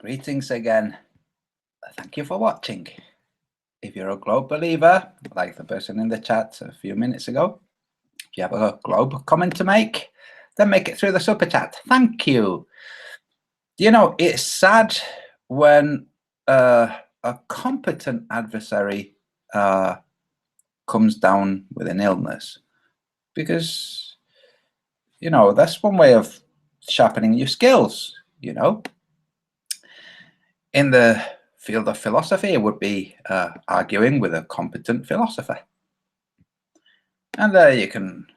Greetings again. Thank you for watching. If you're a globe believer, like the person in the chat a few minutes ago, if you have a globe comment to make, then make it through the super chat. Thank you. You know, it's sad when a competent adversary comes down with an illness, because, you know, that's one way of sharpening your skills, you know. In the field of philosophy, it would be arguing with a competent philosopher. And you can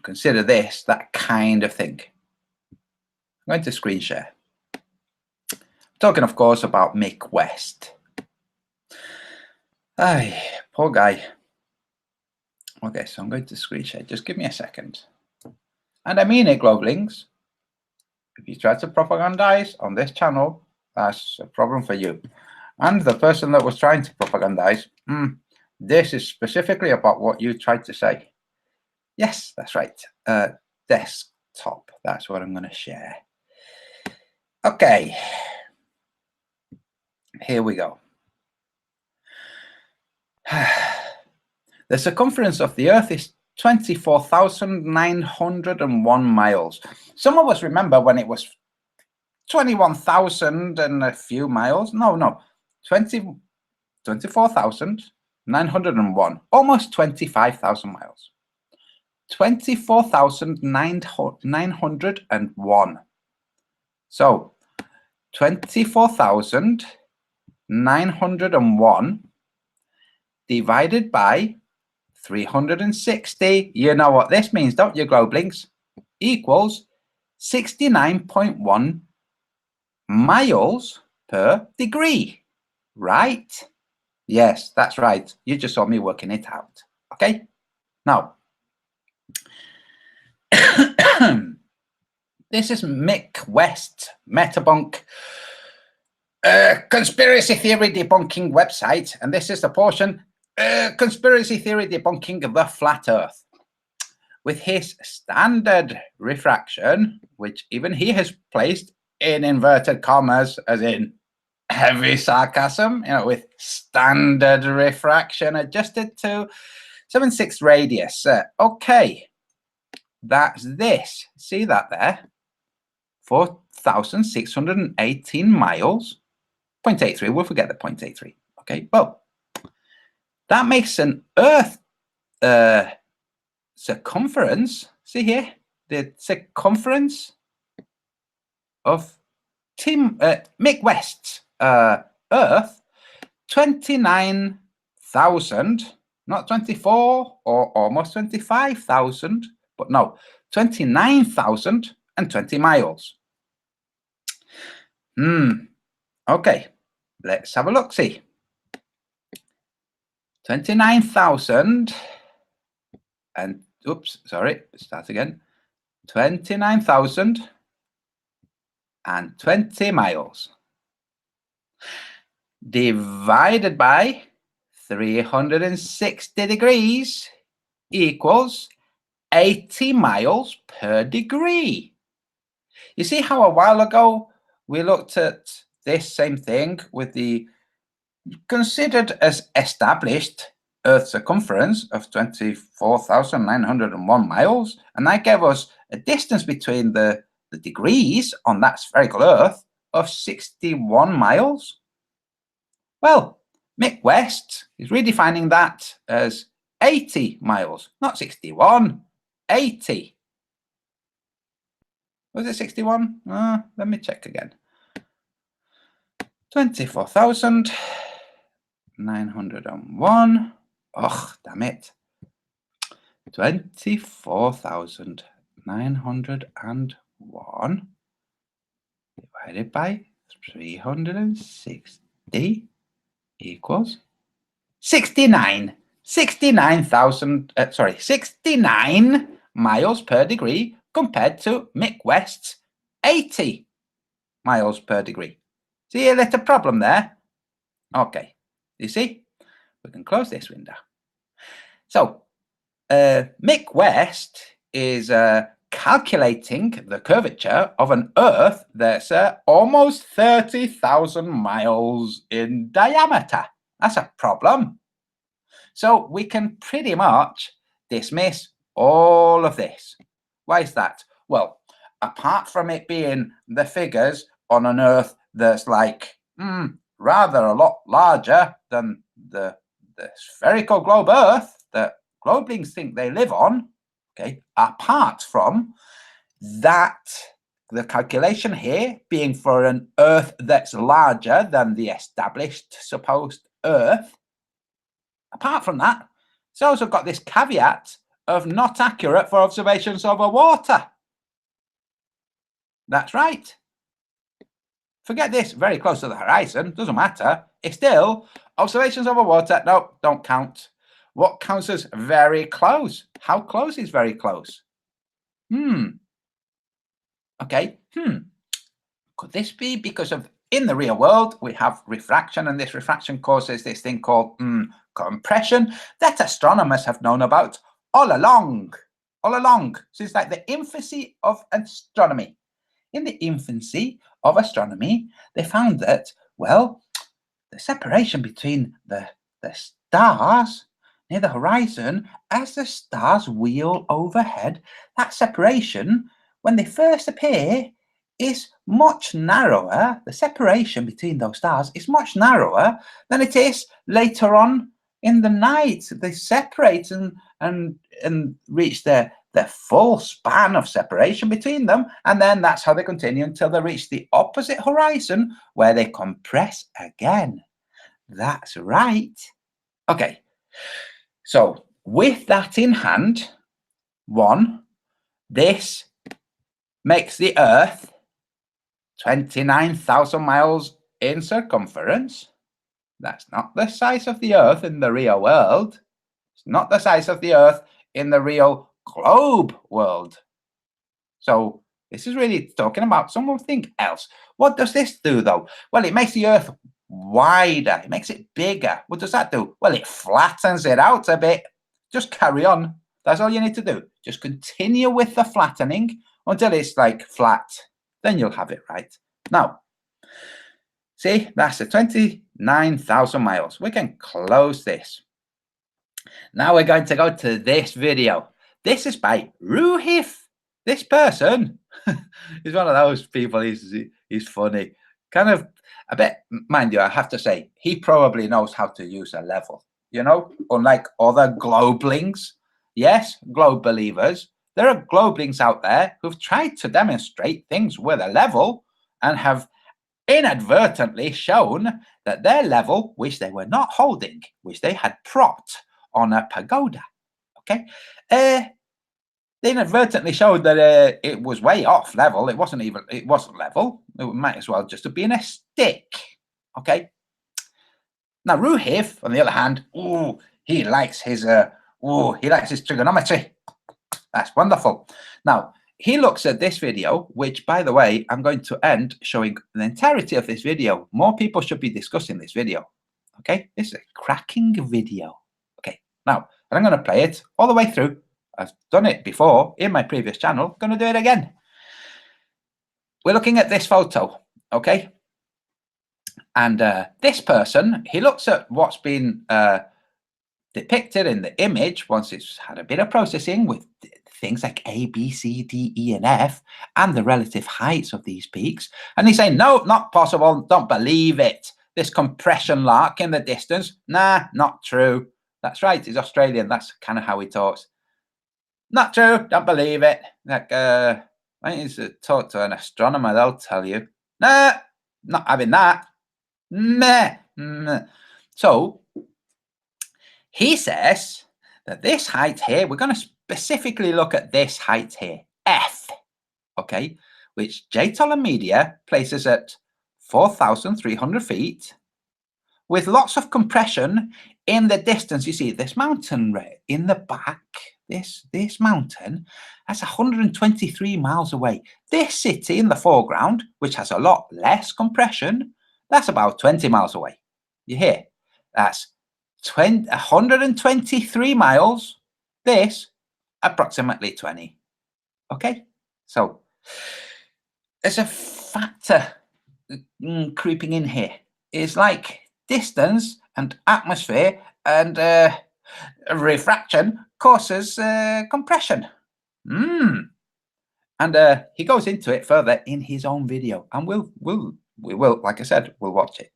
consider this that kind of thing. I'm going to screen share. I'm talking, of course, about Mick West. Ay, poor guy. Okay, so I'm going to screen share. Just give me a second. And I mean it, Globelings. If you try to propagandize on this channel, that's a problem for you. And the person that was trying to propagandize, this is specifically about what you tried to say. Yes, that's right. Desktop. That's what I'm going to share. Okay. Here we go. The circumference of the Earth is 24,901 miles. Some of us remember when it was 21,000 and a few miles. No. 24,901. Almost 25,000 miles. 24,901. So 24,901 divided by 360. You know what this means, don't you, Globelings? Equals 69.1 miles per degree. Right? Yes, that's right. You just saw me working it out. Okay? Now, this is Mick West, Metabunk, conspiracy theory debunking website, and this is the portion, conspiracy theory debunking the flat Earth. With his standard refraction, which even he has placed in inverted commas, as in heavy sarcasm, you know, with standard refraction adjusted to 7/6 radius. Okay, that's this. See that there? 4,618 miles. 0.83, we'll forget the 0.83. Okay, well, that makes an Earth circumference. See here, the circumference of Mick West's Earth, 29,000, not 24 or almost 25,000, but no, 29,020 miles. Okay, let's have a look. See, 29,000 and oops, sorry, start again. 29,020 miles divided by 360 degrees equals 80 miles per degree. You see how a while ago we looked at this same thing with the considered as established Earth circumference of 24,901 miles, and that gave us a distance between the degrees on that spherical Earth of 61 miles. Well, Mick West is redefining that as 80 miles, not 61, 80. Was it 61? Let me check again. 24,901. Oh, damn it. 24,901 divided by 360 equals 69. 69 miles per degree compared to Mick West's 80 miles per degree. See a little problem there? Okay, you see? We can close this window. So, Mick West is calculating the curvature of an Earth that's almost 30,000 miles in diameter. That's a problem. So we can pretty much dismiss all of this. Why is that? Well, apart from it being the figures on an Earth that's like rather a lot larger than the spherical globe Earth that globelings think they live on, okay, apart from that, the calculation here being for an Earth that's larger than the established supposed Earth, apart from that, it's also got this caveat of not accurate for observations over water. That's right. Forget this, very close to the horizon, doesn't matter. It's still observations over water. No, don't count. What counts as very close? How close is very close? Okay. Could this be because of in the real world we have refraction, and this refraction causes this thing called compression that astronomers have known about all along, since like the infancy of astronomy. In the infancy of astronomy, they found that, well, the separation between the stars near the horizon, as the stars wheel overhead, that separation, when they first appear, is much narrower. The separation between those stars is much narrower than it is later on in the night. They separate and reach their full span of separation between them, and then that's how they continue until they reach the opposite horizon, where they compress again. That's right. Okay, so with that in hand, this makes the Earth 29,000 miles in circumference. That's not the size of the Earth in the real world. It's not the size of the Earth in the real globe world. So this is really talking about something else. What does this do, though? Well, it makes the Earth wider. It makes it bigger. What does that do? Well, it flattens it out a bit. Just carry on. That's all you need to do. Just continue with the flattening until it's like flat. Then you'll have it right. Now, see, that's the 29,000 miles. We can close this. Now we're going to go to this video. This is by Ruhif. This person is one of those people. He's funny. Kind of a bit, mind you, I have to say, he probably knows how to use a level, you know, unlike other globelings. Yes, globe believers. There are globelings out there who've tried to demonstrate things with a level and have inadvertently shown that their level, which they were not holding, which they had propped on a pagoda, okay, they inadvertently showed that it was way off level. It wasn't level. It might as well just have been a stick, okay. Now Ruhif, on the other hand, he likes his trigonometry. That's wonderful. Now he looks at this video, which, by the way, I'm going to end showing the entirety of this video. More people should be discussing this video. Okay, this is a cracking video. Okay, now I'm going to play it all the way through. I've done it before in my previous channel. Going to do it again. We're looking at this photo, okay? And this person, he looks at what's been depicted in the image once it's had a bit of processing with things like A, B, C, D, E, and F, and the relative heights of these peaks. And he's saying, no, not possible. Don't believe it. This compression lark in the distance. Nah, not true. That's right. He's Australian. That's kind of how he talks. Not true. Don't believe it. Like, I need to talk to an astronomer. They'll tell you. Nah, not having that. Meh. So he says that this height here, we're going to specifically look at this height here, F, okay, which JTOL Media places at 4,300 feet, with lots of compression in the distance. You see this mountain right in the back, this mountain, that's 123 miles away. This city in the foreground, which has a lot less compression, that's about 20 miles away. You hear? That's 123 miles. This approximately 20. Okay, so there's a factor creeping in here. It's like distance and atmosphere and refraction causes compression. And he goes into it further in his own video, and we will, like I said, we'll watch it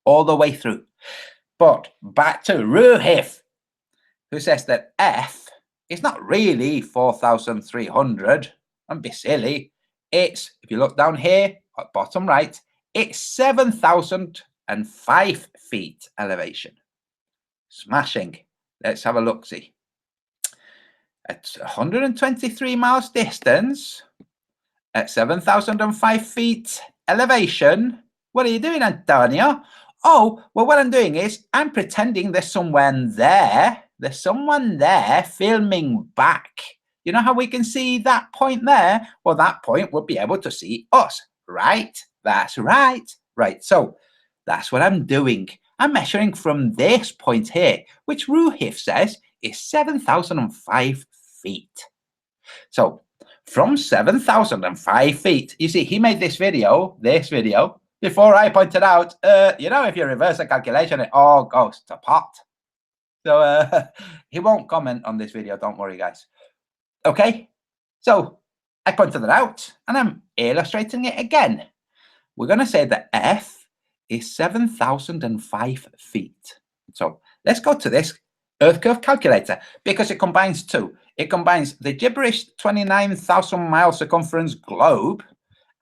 all the way through. But back to Ruhif, who says that F is not really 4,300. Don't be silly. It's, if you look down here at bottom right, it's 7,005 feet elevation. Smashing. Let's have a look-see. At 123 miles distance, at 7,005 feet elevation. What are you doing, Antonio? Oh, well, what I'm doing is I'm pretending there's someone there. There's someone there filming back. You know how we can see that point there? Well, that point would be able to see us, right? That's right. Right, so that's what I'm doing. I'm measuring from this point here, which Ruhif says is 7,005 feet. So from 7,005 feet, you see, he made this video, before I pointed out, you know, if you reverse the calculation, it all goes to pot. So he won't comment on this video, don't worry, guys. Okay, so I pointed it out, and I'm illustrating it again. We're going to say that F is 7,005 feet. So let's go to this Earth curve calculator, because it combines two. It combines the gibberish 29,000 mile circumference globe,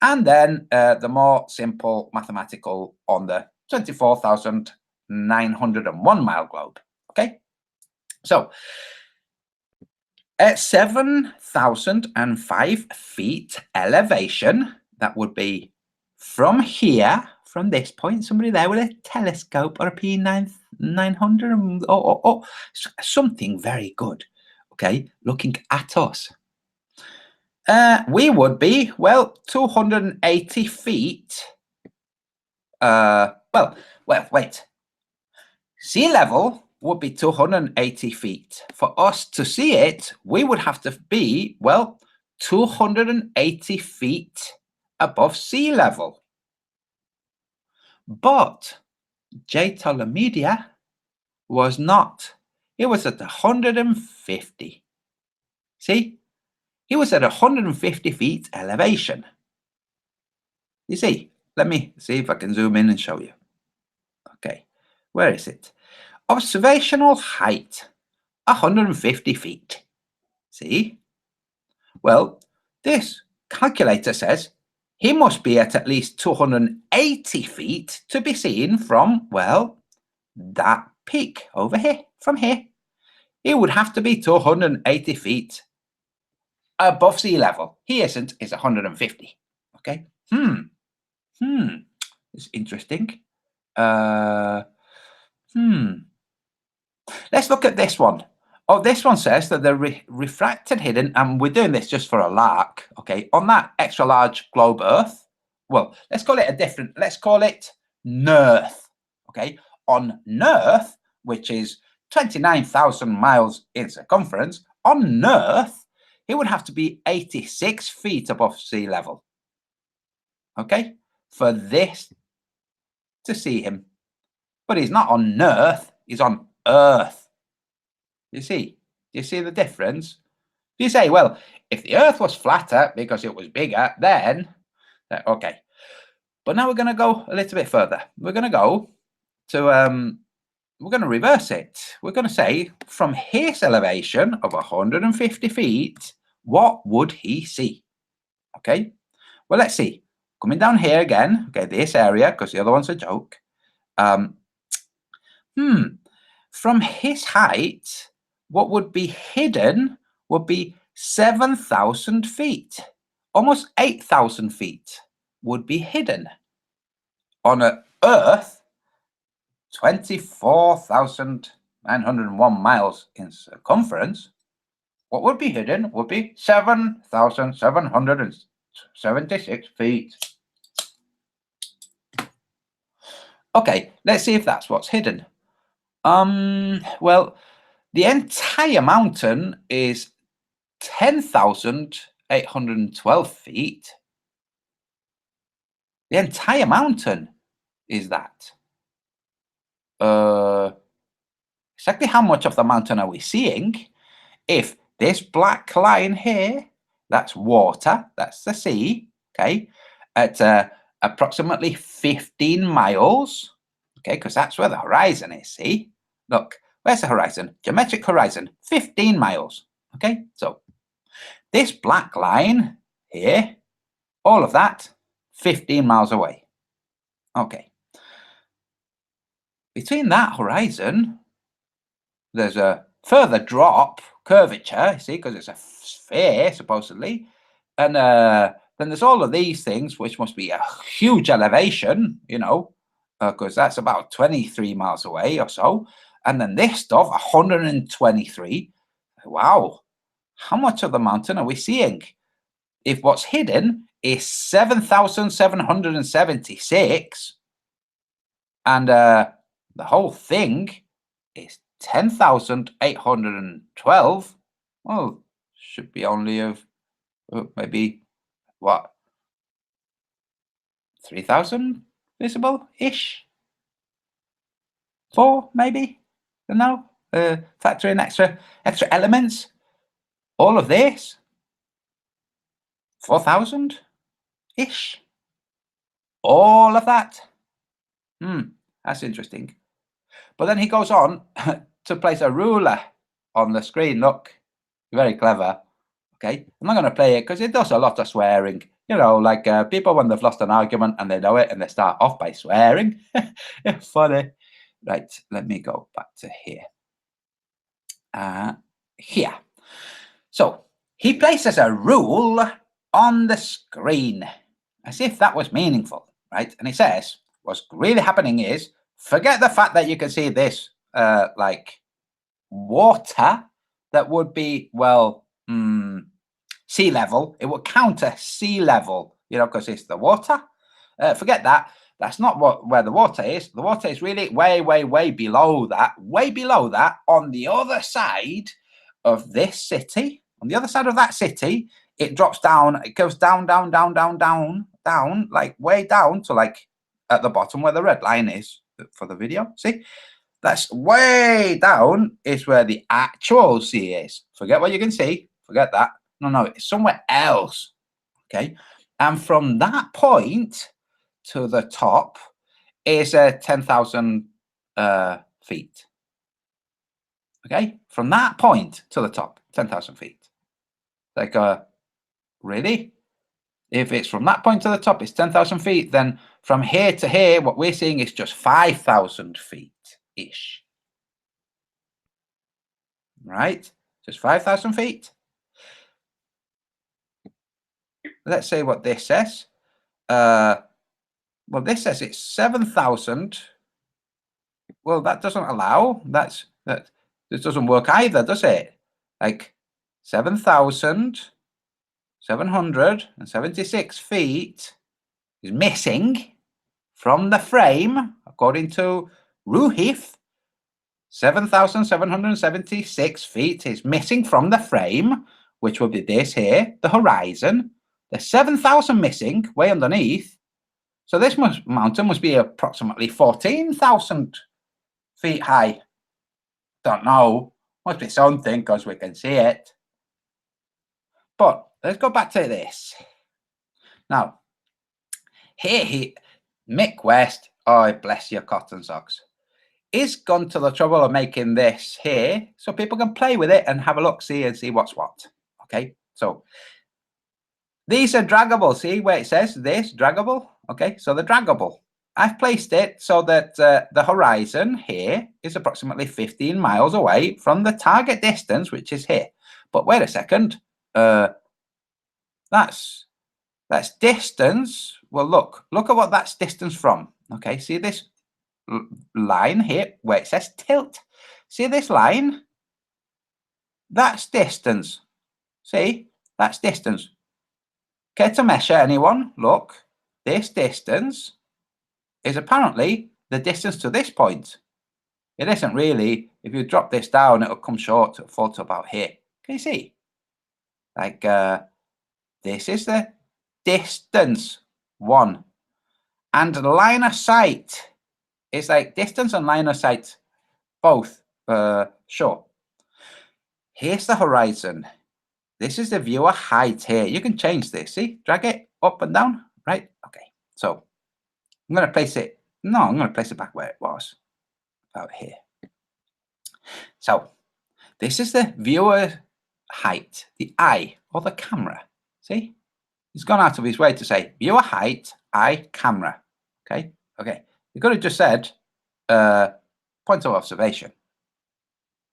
and then the more simple mathematical on the 24,901 mile globe. Okay, so at 7,005 feet elevation, that would be from here, from this point, somebody there with a telescope or a P900 or something very good, okay, looking at us. We would be, well, 280 feet. Wait. Sea level would be 280 feet. For us to see it, we would have to be, well, 280 feet above sea level. But J. Media was not. It was at 150. See? He was at 150 feet elevation. You see? Let me see if I can zoom in and show you. Okay. Where is it? Observational height, 150 feet. See? Well, this calculator says he must be at least 280 feet to be seen from, well, that peak over here, from here. He would have to be 280 feet above sea level. He isn't, it's 150. Okay. It's interesting. Let's look at this one. Oh, this one says that the refracted hidden, and we're doing this just for a lark, okay, on that extra large globe Earth. Well, let's call it let's call it Nearth, okay? On Nearth, which is 29,000 miles in circumference, on Nearth, he would have to be 86 feet above sea level, okay, for this to see him. But he's not on Nearth, he's on Earth. You see the difference? You say, well, if the Earth was flatter because it was bigger, then, okay. But now we're going to go a little bit further. We're going to go to, we're going to reverse it. We're going to say, from his elevation of 150 feet, what would he see? Okay. Well, let's see. Coming down here again, okay, this area, because the other one's a joke. From his height, what would be hidden would be 7,000 feet. Almost 8,000 feet would be hidden. On an Earth, 24,901 miles in circumference, what would be hidden would be 7,776 feet. Okay, let's see if that's what's hidden. Well, the entire mountain is 10,000 10,812 feet. The entire mountain is that. Exactly how much of the mountain are we seeing? If this black line here, that's water, that's the sea, okay, at approximately 15 miles, okay, because that's where the horizon is, see? Look, where's the horizon? Geometric horizon, 15 miles, okay? So this black line here, all of that, 15 miles away, okay. Between that horizon, there's a further drop, curvature, see, because it's a sphere, supposedly. And then there's all of these things, which must be a huge elevation, you know, because that's about 23 miles away or so. And then this stuff, 123. Wow. How much of the mountain are we seeing? If what's hidden is 7,776, and the whole thing is 10,812. Well, should be only of maybe what, 3,000 visible-ish? 4 maybe? I don't know. Factor in extra elements. All of this, 4,000-ish. All of that. That's interesting. But then he goes on to place a ruler on the screen. Look, very clever. Okay, I'm not going to play it because it does a lot of swearing. You know, like people when they've lost an argument and they know it and they start off by swearing. It's funny. Right, let me go back to here. Here. So he places a rule on the screen as if that was meaningful, right? And he says, what's really happening is, forget the fact that you can see this like water that would be, well, sea level. It would counter sea level, you know, because it's the water. Forget that. That's not where the water is. The water is really way, way, way below that, on the other side of this city. On the other side of that city, it drops down. It goes down, down, down, down, down, down, like way down to like at the bottom where the red line is for the video. See? That's way down is where the actual sea is. Forget what you can see. Forget that. No, it's somewhere else. Okay. And from that point to the top is 10,000 feet. Okay. From that point to the top, 10,000 feet. Like, really? If it's from that point to the top, it's 10,000 feet. Then from here to here, what we're seeing is just 5,000 feet-ish. Right? Just 5,000 feet. Let's say what this says. Well, this says it's 7,000. Well, that doesn't allow. This doesn't work either, does it? Like 7,776 feet is missing from the frame, according to Ruhif. 7,776 feet is missing from the frame, which will be this here, the horizon. There's 7,000 missing way underneath. So this mountain must be approximately 14,000 feet high. Don't know. Must be something because we can see it. But let's go back to this. Now, here Mick West, oh bless your cotton socks, is gone to the trouble of making this here so people can play with it and have a look, see and see what's what. Okay, so these are draggable. See where it says this draggable? Okay, so the draggable. I've placed it so that the horizon here is approximately 15 miles away from the target distance, which is here. But wait a second. That's distance. Well, look at what that's distance from. Okay, see this line here where it says tilt. See this line? That's distance. See, that's distance. Care to measure, anyone? Look, this distance is apparently the distance to this point. It isn't really. If you drop this down, it'll come short, it'll fall to about here. Can you see? Like, This is the distance, 1. And line of sight is like distance and line of sight, both short. Here's the horizon. This is the viewer height here. You can change this. See, drag it up and down, right? Okay, so I'm going to place it. No, I'm going to place it back where it was, about here. So this is the viewer height, the eye or the camera. See, he's gone out of his way to say viewer height, eye, camera. Okay, okay. You could have just said point of observation.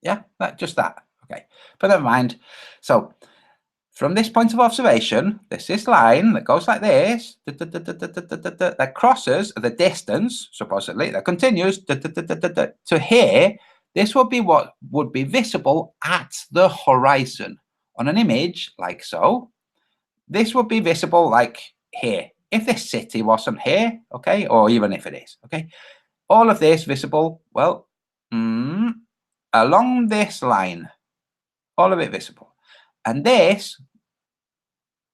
Yeah, just that. Okay, but never mind. So from this point of observation, there's this line that goes like this, that crosses the distance, supposedly, that continues to here. This would be what would be visible at the horizon. On an image like so, this would be visible like here. If this city wasn't here, okay, or even if it is, okay, all of this visible, well, along this line, all of it visible. And this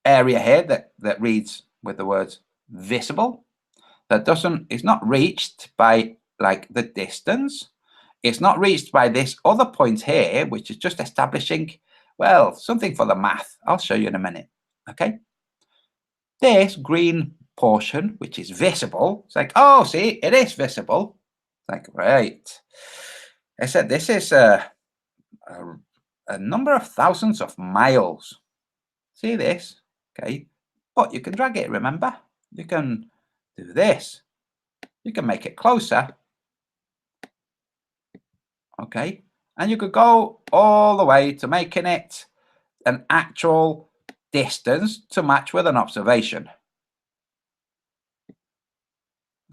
area here that reads with the words visible, that is not reached by like the distance. It's not reached by this other point here, which is just establishing, well, something for the math. I'll show you in a minute. Okay. This green portion, which is visible, it's like, oh, see, it is visible. It's like, right. I said this is a number of thousands of miles. See this? Okay. But you can drag it, remember? You can do this. You can make it closer. Okay. And you could go all the way to making it an actual distance to match with an observation.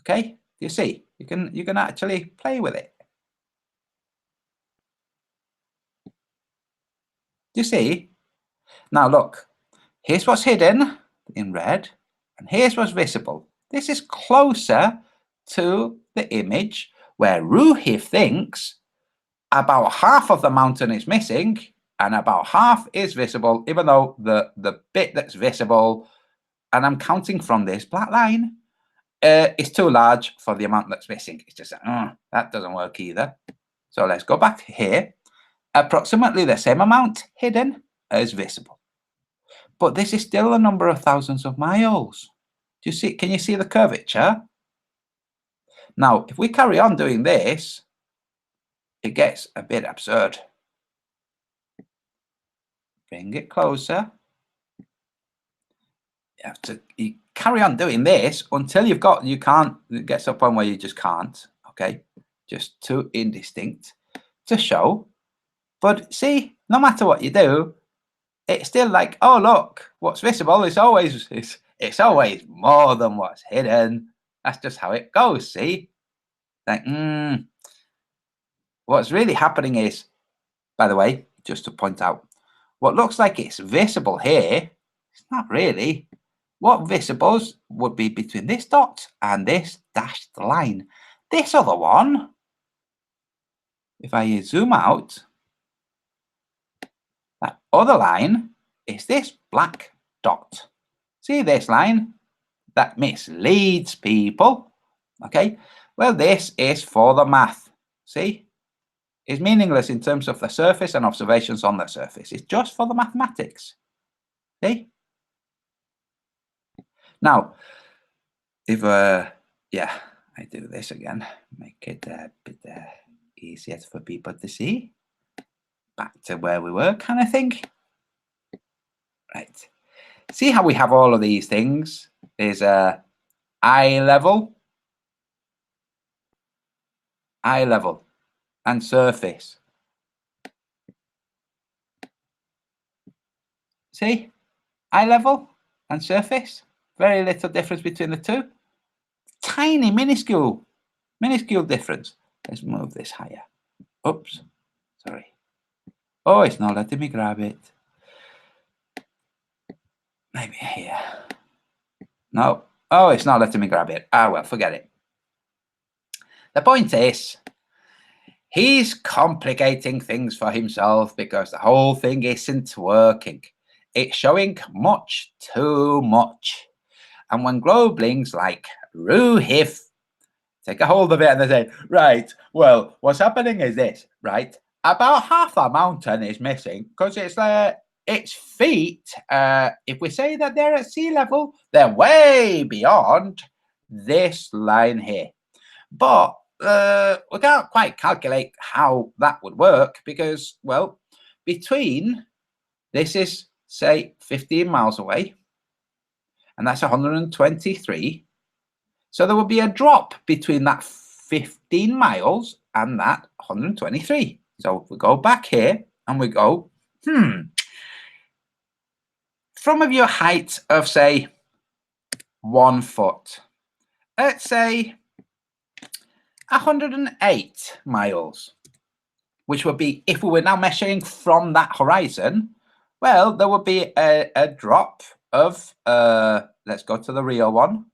Okay. You see, you can actually play with it. Do you see? Now look, here's what's hidden in red, and here's what's visible. This is closer to the image where Ruhi thinks about half of the mountain is missing and about half is visible, even though the bit that's visible, and I'm counting from this black line, is too large for the amount that's missing. It's just, that doesn't work either. So let's go back here. Approximately the same amount hidden as visible. But this is still a number of thousands of miles. Do you see? Can you see the curvature? Now, if we carry on doing this, it gets a bit absurd. Bring it closer. You carry on doing this until you can't, it gets to a point where you just can't. Okay, just too indistinct to show. But see, no matter what you do, it's still like, oh look, what's visible is always it's always more than what's hidden. That's just how it goes. See, like, what's really happening is, by the way, just to point out, what looks like it's visible here, it's not really. What visibles would be between this dot and this dashed line. This other one, if I zoom out, that other line is this black dot. See this line? That misleads people. Okay, well, this is for the math. See? It's meaningless in terms of the surface and observations on the surface. It's just for the mathematics. See? Now, if yeah, I do this again, make it a bit easier for people to see. Back to where we were, kind of thing. Right. See how we have all of these things? There's eye level, and surface. See? Eye level and surface. Very little difference between the two. Tiny, minuscule difference. Let's move this higher. Oops, sorry. Oh, it's not letting me grab it. Maybe here. No. Oh, it's not letting me grab it. Ah, well, forget it. The point is, he's complicating things for himself because the whole thing isn't working. it's showing much too much. And when globelings like Ruhif take a hold of it and they say, right, well, what's happening is this, right? About half the mountain is missing because its feet, if we say that they're at sea level, they're way beyond this line here. But we can't quite calculate how that would work because, well, between this is, say, 15 miles away, and that's 123. So there would be a drop between that 15 miles and that 123. So if we go back here and we go, from a view height of, say, 1 foot, let's say 108 miles, which would be, if we were now measuring from that horizon, well, there would be a drop of, let's go to the real one,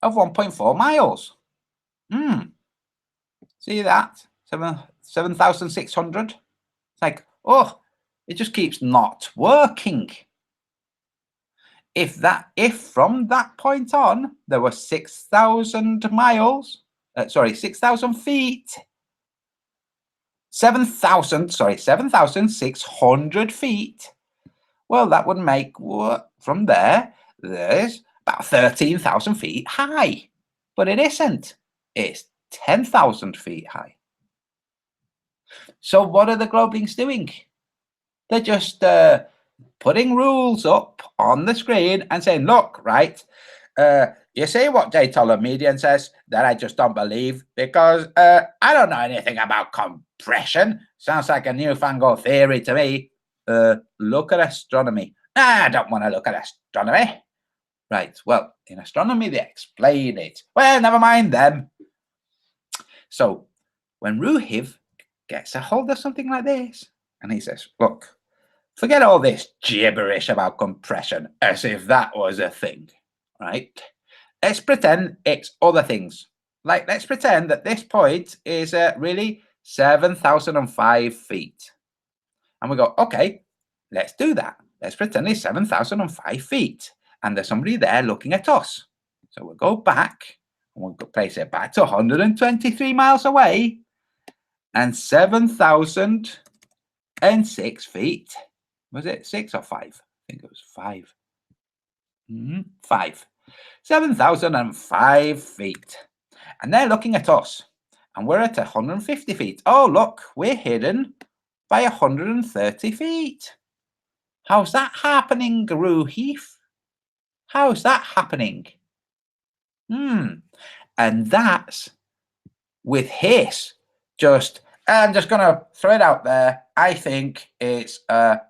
of 1.4 miles. See that? 7,600. It's like, oh, it just keeps not working. If from that point on there were 6,000 miles, 6,000 feet, 7,600 feet. Well, that would make from there's about 13,000 feet high, but it isn't. It's 10,000 feet high. So what are the globelings doing? They're just putting rules up on the screen and saying, look, right, you see what J. Toller Median says that I just don't believe because I don't know anything about compression. Sounds like a newfangled theory to me. Look at astronomy. I don't want to look at astronomy. Right, well, in astronomy, they explain it. Well, never mind them. So when Ruhiv gets a hold of something like this, and he says, look, forget all this gibberish about compression as if that was a thing, right? Let's pretend it's other things. Like, let's pretend that this point is really 7,005 feet. And we go, okay, let's do that. Let's pretend it's 7,005 feet. And there's somebody there looking at us. So we'll go back, and we'll place it back to 123 miles away. And 7,006 feet. Was it 6 or 5? I think it was 5. 5. 7,005 feet. And they're looking at us. And we're at 150 feet. Oh, look, we're hidden by 130 feet. How's that happening, Ruheath? How's that happening? And that's with his just, I'm just going to throw it out there. I think it's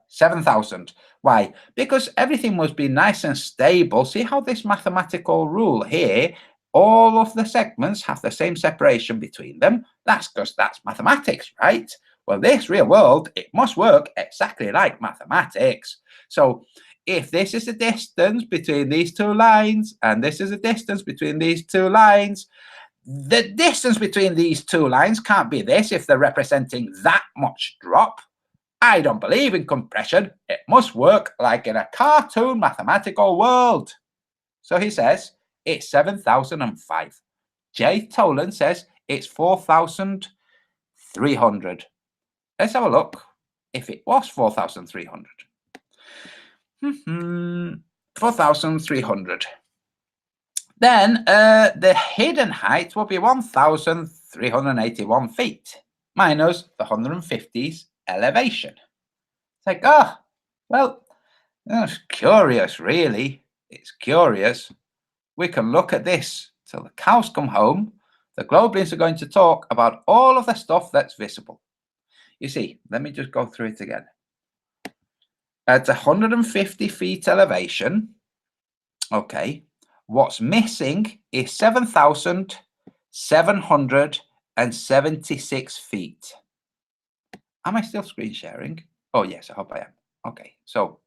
7,000. Why? Because everything must be nice and stable. See how this mathematical rule here, all of the segments have the same separation between them. That's because that's mathematics, right? Well, this real world, it must work exactly like mathematics. So if this is the distance between these two lines, and this is the distance between these two lines, the distance between these two lines can't be this if they're representing that much drop. I don't believe in compression. It must work like in a cartoon mathematical world. So he says it's 7,005. J. Tolan says it's 4,300. Let's have a look if it was 4,300. 4,300. Then the hidden height will be 1,381 feet minus the 150's elevation. It's like, oh, well, that's curious, really. It's curious. We can look at this till the cows come home. The globelings are going to talk about all of the stuff that's visible. You see, let me just go through it again. At 150 feet elevation, okay, what's missing is 7,776 feet. Am I still screen sharing? Oh, yes, I hope I am. Okay, so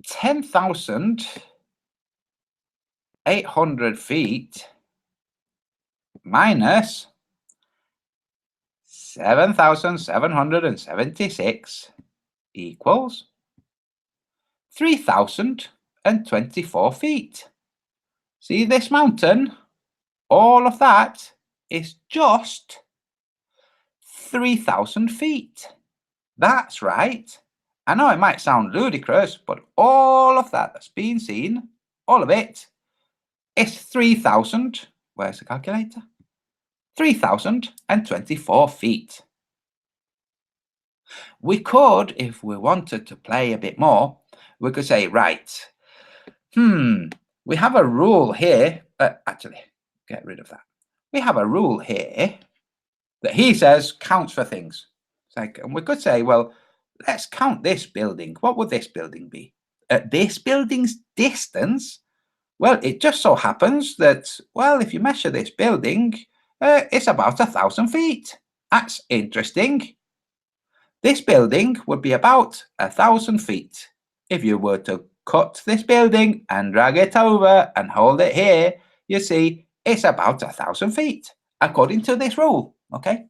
10,800 feet minus 7,776 equals 3,024 feet. See this mountain? All of that is just 3,000 feet. That's right. I know it might sound ludicrous, but all of that that's been seen, all of it, is 3,000. Where's the calculator? 3,024 feet. We could, if we wanted to play a bit more, we could say, right, we have a rule here. Actually, get rid of that. We have a rule here that he says counts for things. It's like, and we could say, well, let's count this building. What would this building be? At this building's distance? Well, it just so happens that, well, if you measure this building, it's about 1,000 feet. That's interesting. This building would be about 1,000 feet. If you were to cut this building and drag it over and hold it here, you see it's about 1,000 feet, according to this rule, okay?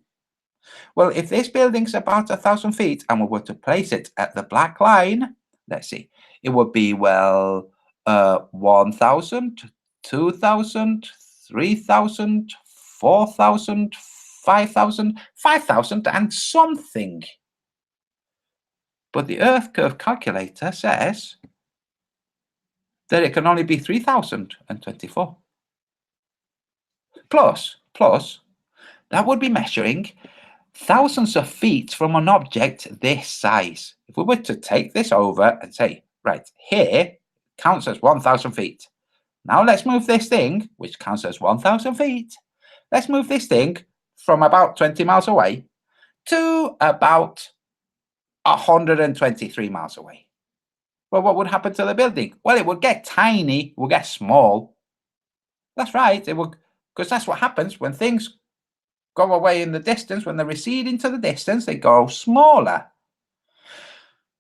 Well, if this building's about 1,000 feet and we were to place it at the black line, let's see, it would be, well, 1,000, 2,000, 3,000, 4,000, 5,000, 5,000 and something. But the Earth curve calculator says that it can only be 3,024. Plus, that would be measuring thousands of feet from an object this size. If we were to take this over and say, right, here counts as 1,000 feet. Now let's move this thing, which counts as 1,000 feet. Let's move this thing from about 20 miles away to about 123 miles away. Well, what would happen to the building? Well, it would get tiny, it would get small. That's right, it would, because that's what happens when things go away in the distance. When they recede into the distance, they go smaller.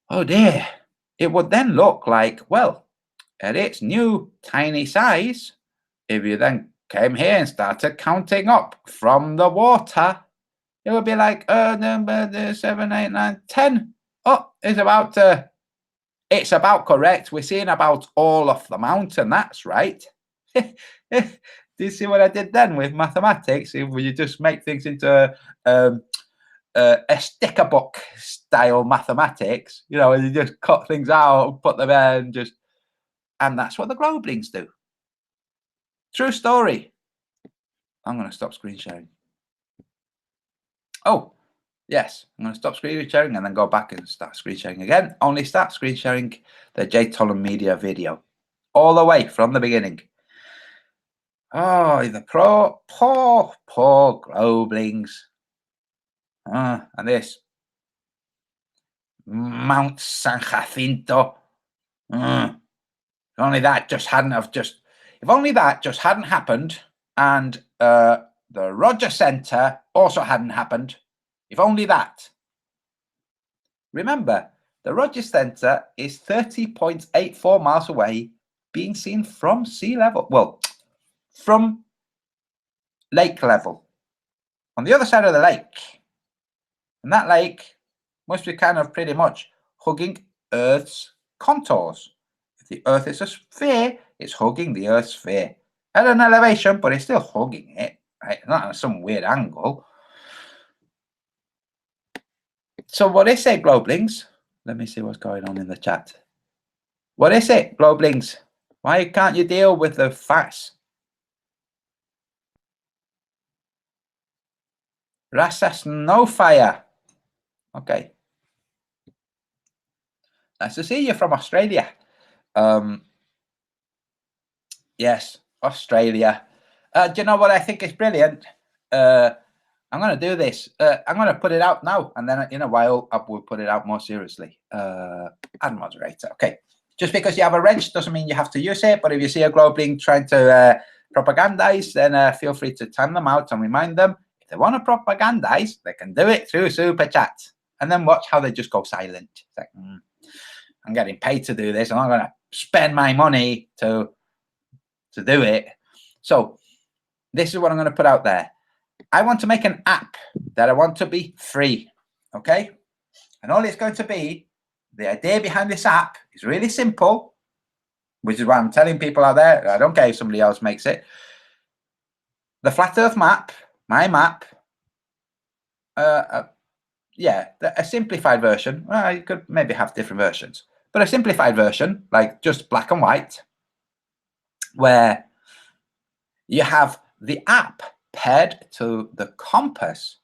Oh dear. It would then look like, well, at its new tiny size, if you then came here and started counting up from the water, it would be like number 7, 8, 9, 10. Oh, it's about correct. We're seeing about all of the mountain. That's right. Do you see what I did then with mathematics? If you just make things into a sticker book style mathematics, you know, and you just cut things out, put them in, and that's what the Globelings do. True story. I'm going to stop screen sharing. Oh, yes, I'm going to stop screen sharing and then go back and start screen sharing again. Only start screen sharing the J. Tolan Media video all the way from the beginning. Oh, the poor Globelings. And this Mount San Jacinto. If only that just hadn't happened, and the Roger Center also hadn't happened. If only that. Remember, the Roger Center is 30.84 miles away, being seen from sea level. Well, from lake level, on the other side of the lake. And that lake must be kind of pretty much hugging Earth's contours. If the Earth is a sphere, it's hugging the Earth's sphere at an elevation, but it's still hugging it, right? Not at some weird angle. So what is it, Globelings? Let me see what's going on in the chat. What is it, Globelings? Why can't you deal with the facts? Rasas no fire. Okay. Nice to see you from Australia. Yes, Australia. Do you know what I think is brilliant? I'm going to do this. I'm going to put it out now, and then in a while I will put it out more seriously. Add moderator. Okay. Just because you have a wrench doesn't mean you have to use it, but if you see a Globeling trying to propagandize, then feel free to time them out and remind them. If they want to propagandize, they can do it through Super Chat. And then watch how they just go silent. It's like, I'm getting paid to do this. I'm not going to spend my money to do it. So this is what I'm going to put out there. I want to make an app that I want to be free. Okay? And all it's going to be The idea behind this app is really simple, which is why I'm telling people out there, I don't care if somebody else makes it. The flat Earth map, my map, yeah, a simplified version. Well, you could maybe have different versions, but a simplified version, like just black and white, where you have the app paired to the compass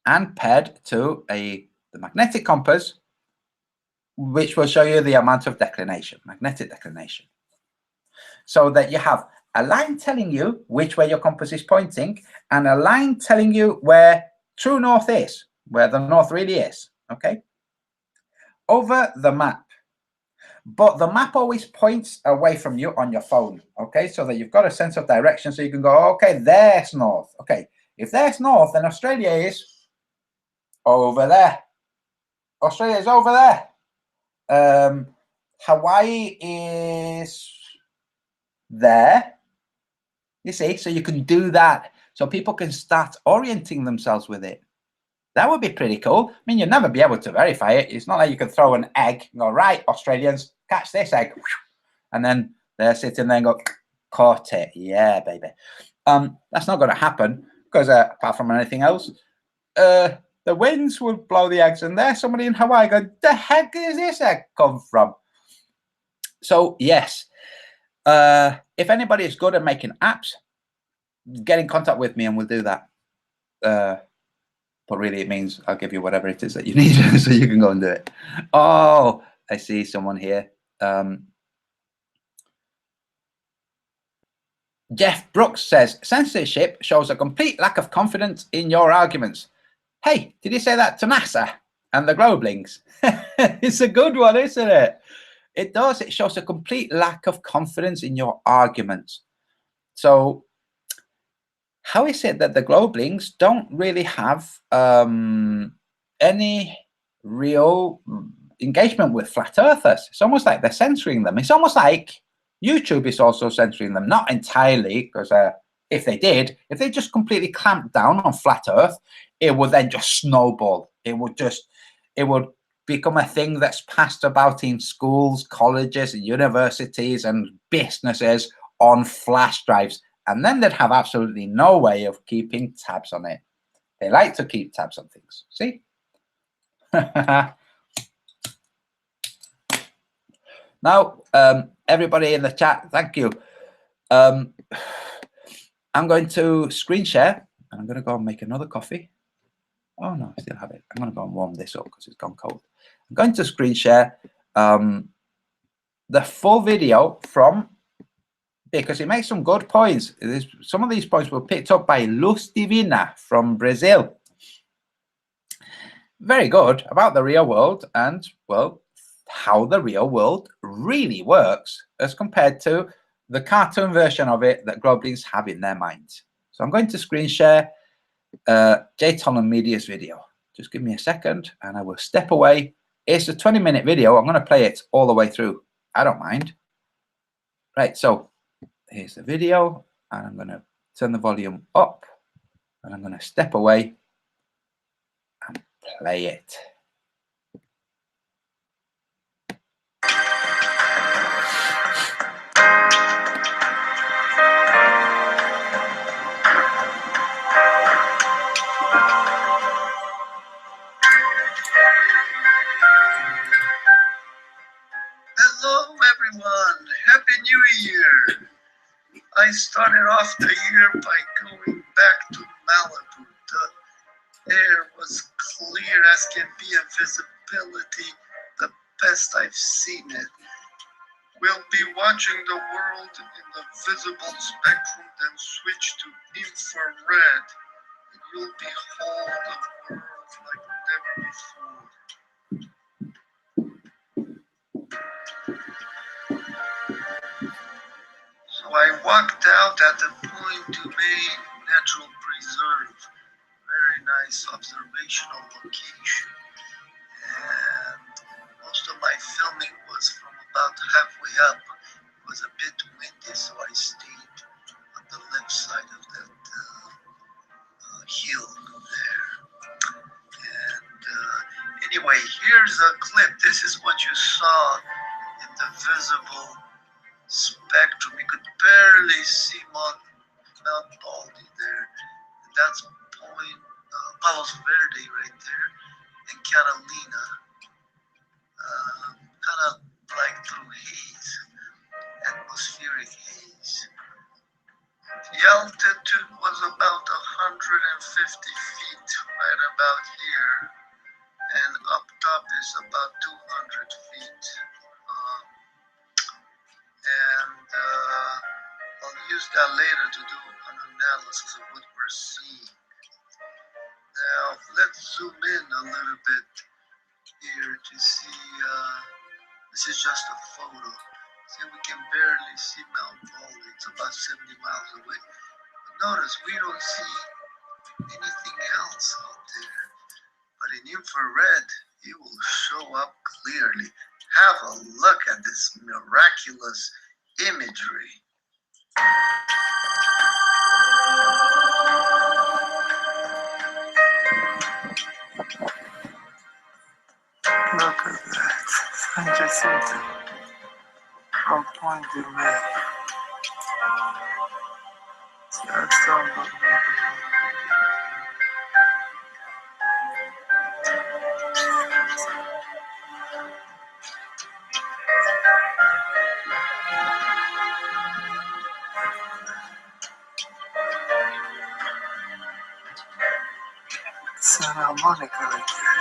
and paired to the magnetic compass, which will show you the amount of declination, magnetic declination. So that you have a line telling you which way your compass is pointing and a line telling you where true north is, where the north really is, okay? Over the map. But the map always points away from you on your phone, okay? So that you've got a sense of direction so you can go, okay, there's north. Okay, if there's north, then Australia is over there. Australia is over there. Hawaii is there. You see, so you can do that. So people can start orienting themselves with it. That would be pretty cool. I mean, you'll never be able to verify it. It's not like you can throw an egg and go, right, Australians, catch this egg. And then they're sitting there and go, caught it. Yeah, baby. That's not going to happen because apart from anything else, the winds would blow the eggs and there's somebody in Hawaii going, the heck is this egg come from? So, yes, if anybody is good at making apps, get in contact with me and we'll do that. But really, it means I'll give you whatever it is that you need so you can go and do it. Oh, I see someone here. Jeff Brooks says, censorship shows a complete lack of confidence in your arguments. Hey, did you say that to NASA and the Globalings? It's a good one, isn't it? It does. It shows a complete lack of confidence in your arguments. So how is it that the Globalings don't really have any real engagement with flat earthers? It's almost like they're censoring them. It's almost like YouTube is also censoring them, not entirely, because if they just completely clamped down on flat earth, it would then just snowball. It would become a thing that's passed about in schools, colleges, universities, and businesses on flash drives. And then they'd have absolutely no way of keeping tabs on it. They like to keep tabs on things. See? Now, everybody in the chat, thank you. I'm going to screen share, and I'm going to go and make another coffee. Oh, no, I still have it. I'm going to go and warm this up because it's gone cold. I'm going to screen share the full video from, because he makes some good points. Some of these points were picked up by Luz Divina from Brazil. Very good about the real world and, well, how the real world really works as compared to the cartoon version of it that Globalings have in their minds. So I'm going to screen share J. Tolan Media's video. Just give me a second and I will step away. It's a 20-minute video. I'm going to play it all the way through. I don't mind. Right, so here's the video, and I'm going to turn the volume up, and I'm going to step away and play it. Hello, everyone. Happy New Year. I started off the year by going back to Malibu. The air was clear as can be and visibility the best I've seen it. We'll be watching the world in the visible spectrum, then switch to infrared, and you'll behold a world like never before. So I walked out at the Point Dumaine Natural Preserve. Very nice observational location. And most of my filming was from about halfway up. It was a bit windy, so I stayed on the left side of that hill there. And anyway, here's a clip. This this is what you saw in the visible spectrum. You could barely see Mount Baldy there. And that's Point Palos Verde right there, and Catalina, kind of like through haze, atmospheric haze. The altitude was about 150 feet, right about here, and up top is about 200 feet. And I'll use that later to do an analysis of what we're seeing. Now, let's zoom in a little bit here to see, this is just a photo. See, we can barely see Mount Baldy. It's about 70 miles away. But notice we don't see anything else out there. But in infrared, it will show up clearly. Have a look at this miraculous imagery. Look at that. San Jacinto from Point de May. That's unbelievable. Santa Monica right there.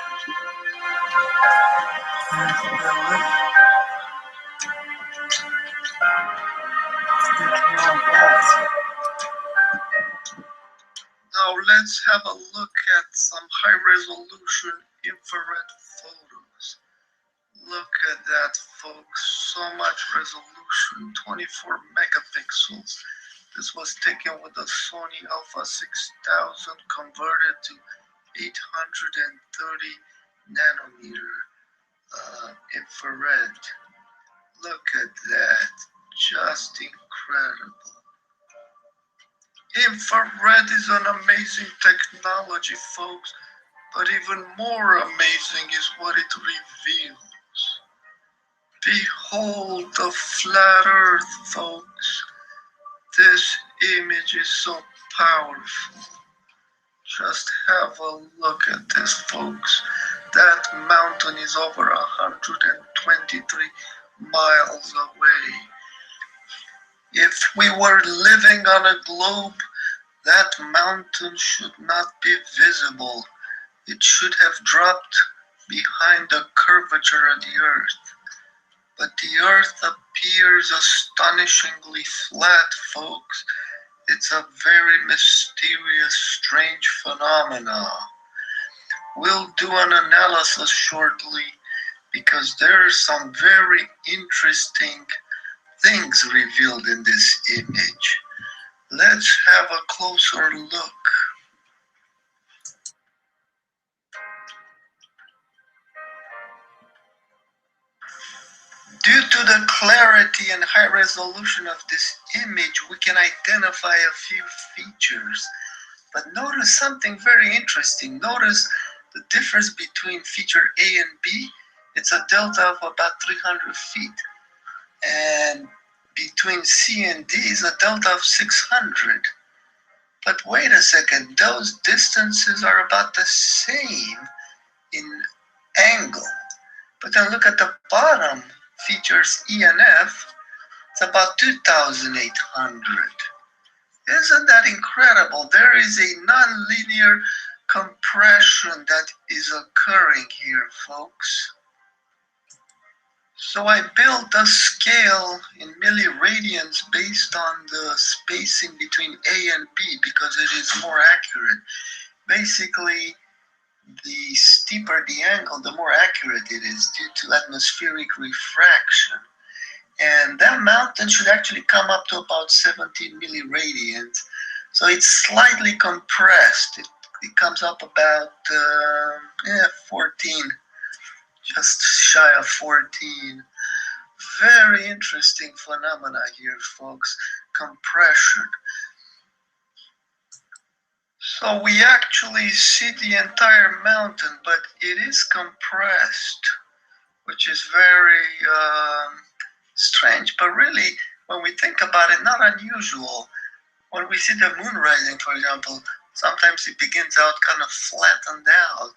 There's LA. Now let's have a look at some high resolution infrared photos. Look at that, folks. So much resolution, 24 megapixels. This was taken with a Sony Alpha 6000 converted to 830 nanometer infrared. Look at that, just incredible. Infrared is an amazing technology, folks, but even more amazing is what it reveals. Behold the flat earth, folks. This image is so powerful. Just have a look at this, folks. That mountain is over 123 miles away. If we were living on a globe, that mountain should not be visible. It should have dropped behind the curvature of the earth. But the earth appears astonishingly flat, folks. It's a very mysterious, strange phenomena. We'll do an analysis shortly because there are some very interesting things revealed in this image. Let's have a closer look. Due to the clarity and high resolution of this image, we can identify a few features. But notice something very interesting. Notice the difference between feature A and B. It's a delta of about 300 feet. And between C and D is a delta of 600. But wait a second, those distances are about the same in angle. But then look at the bottom, features E and F, it's about 2,800. Isn't that incredible? There is a nonlinear compression that is occurring here, folks. So I built a scale in milliradians based on the spacing between A and B because it is more accurate. Basically, the steeper the angle, the more accurate it is due to atmospheric refraction. And that mountain should actually come up to about 17 milliradians. So it's slightly compressed. It comes up about 14, just shy of 14. Very interesting phenomena here, folks. Compression. So we actually see the entire mountain, but it is compressed. which is very strange. But really, when we think about it, not unusual. When we see the moon rising, for example, sometimes it begins out kind of flattened out.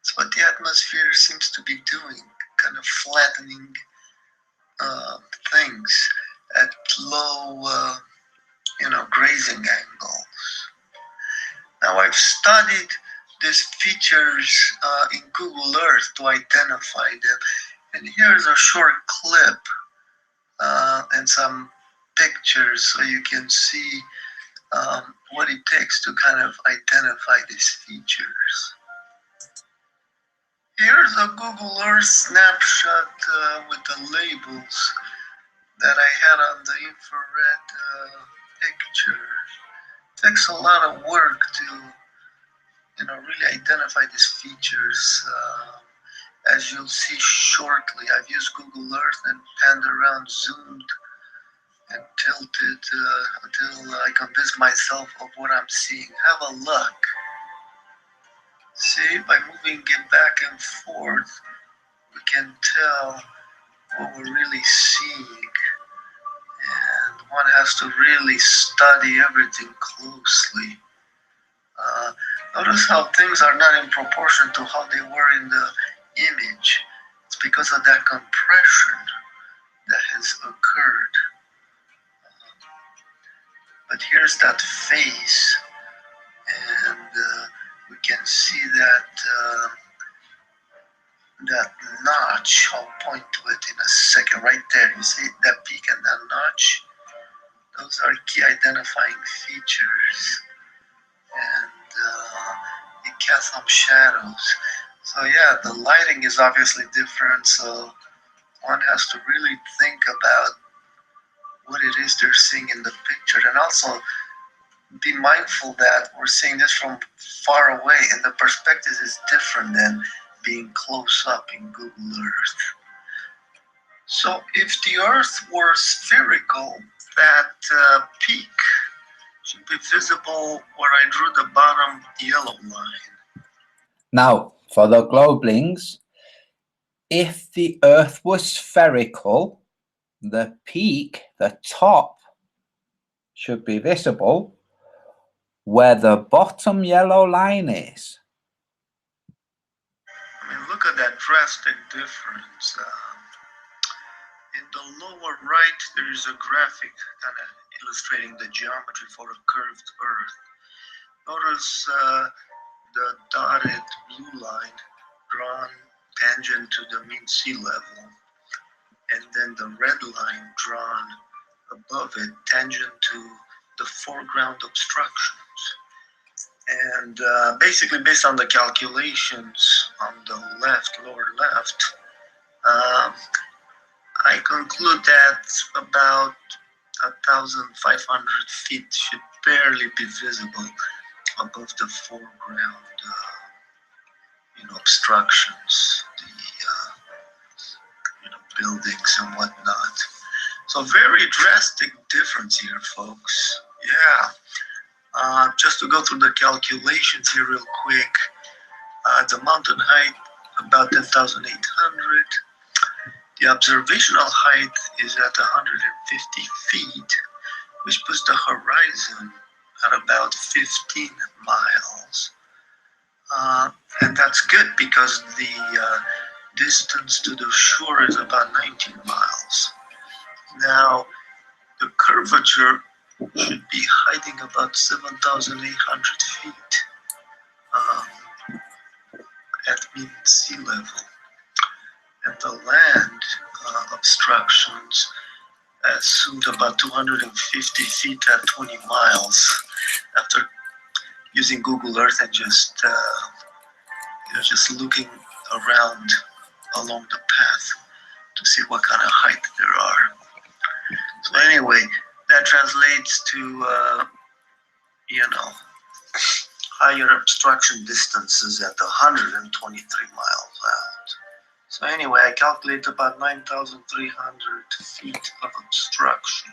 It's what the atmosphere seems to be doing, kind of flattening things at low, grazing angles. Now, I've studied these features in Google Earth to identify them. And here's a short clip and some pictures so you can see what it takes to kind of identify these features. Here's a Google Earth snapshot with the labels that I had on the infrared picture. It takes a lot of work to really identify these features. As you'll see shortly, I've used Google Earth and panned around, zoomed, and tilted until I convince myself of what I'm seeing. Have a look. See, by moving it back and forth, we can tell what we're really seeing. And one has to really study everything closely. Notice how things are not in proportion to how they were in the image. It's because of that compression that has occurred. But here's that face, and we can see that notch. I'll point to it in a second. Right there, you see that peak and that notch? Those are key identifying features. And it casts some shadows. So yeah, the lighting is obviously different, so one has to really think about what it is they're seeing in the picture, and also be mindful that we're seeing this from far away, and the perspective is different than being close up in Google Earth. So if the Earth were spherical, that peak should be visible where I drew the bottom yellow line. Now, for the globelings, if the Earth was spherical, the peak, the top, should be visible where the bottom yellow line is. I mean, look at that drastic difference. In the lower right, there is a graphic kind of illustrating the geometry for a curved Earth. Notice the dotted blue line drawn tangent to the mean sea level, and then the red line drawn above it tangent to the foreground obstructions. And basically, based on the calculations on the left, lower left, I conclude that about 1,500 feet should barely be visible above the foreground obstructions, the buildings and whatnot. So very drastic difference here, folks. Yeah. Just to go through the calculations here real quick. The mountain height about 10,800. The observational height is at 150 feet, which puts the horizon at about 15 miles. And that's good because the distance to the shore is about 19 miles. Now, the curvature should be hiding about 7,800 feet at mean sea level. And the land obstructions assumed about 250 feet at 20 miles after using Google Earth and just looking around along the path to see what kind of height there are. So anyway, that translates to higher obstruction distances at 123 miles out. So anyway, I calculate about 9,300 feet of obstruction.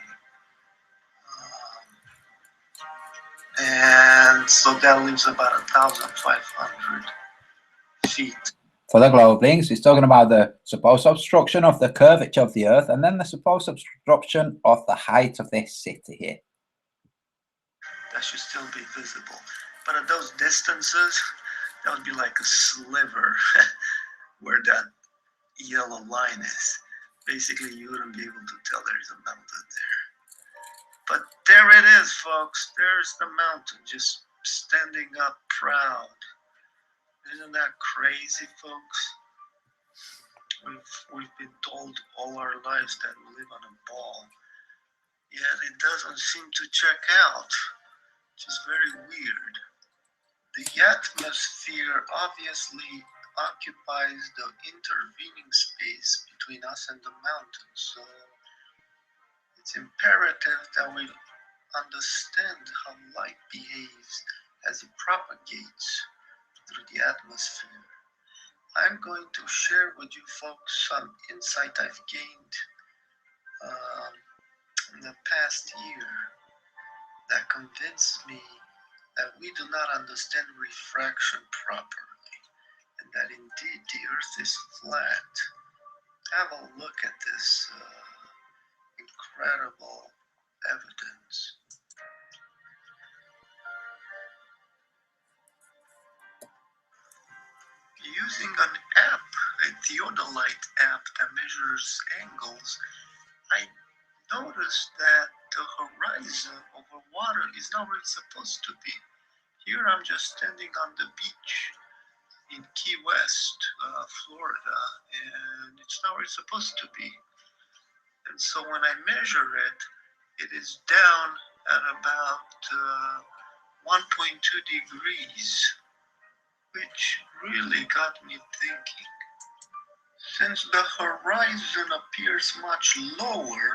And so that leaves about 1,500 feet. for the globelings, it's talking about the supposed obstruction of the curvature of the Earth and then the supposed obstruction of the height of this city here. That should still be visible. But at those distances, that would be like a sliver where that yellow line is. Basically, you wouldn't be able to tell there's a mountain there. But there it is, folks. There's the mountain just standing up proud. Isn't that crazy, folks? We've been told all our lives that we live on a ball. Yet it doesn't seem to check out, which is very weird. The atmosphere obviously occupies the intervening space between us and the mountain. So it's imperative that we understand how light behaves as it propagates through the atmosphere. I'm going to share with you folks some insight I've gained in the past year that convinced me that we do not understand refraction properly and that indeed the Earth is flat. Have a look at this incredible evidence. Using an app, a theodolite app that measures angles, I noticed that the horizon over water is not where it's supposed to be. Here I'm just standing on the beach in Key West, Florida, and it's not where it's supposed to be. And so when I measure it, it is down at about 1.2 degrees, which really got me thinking. Since the horizon appears much lower,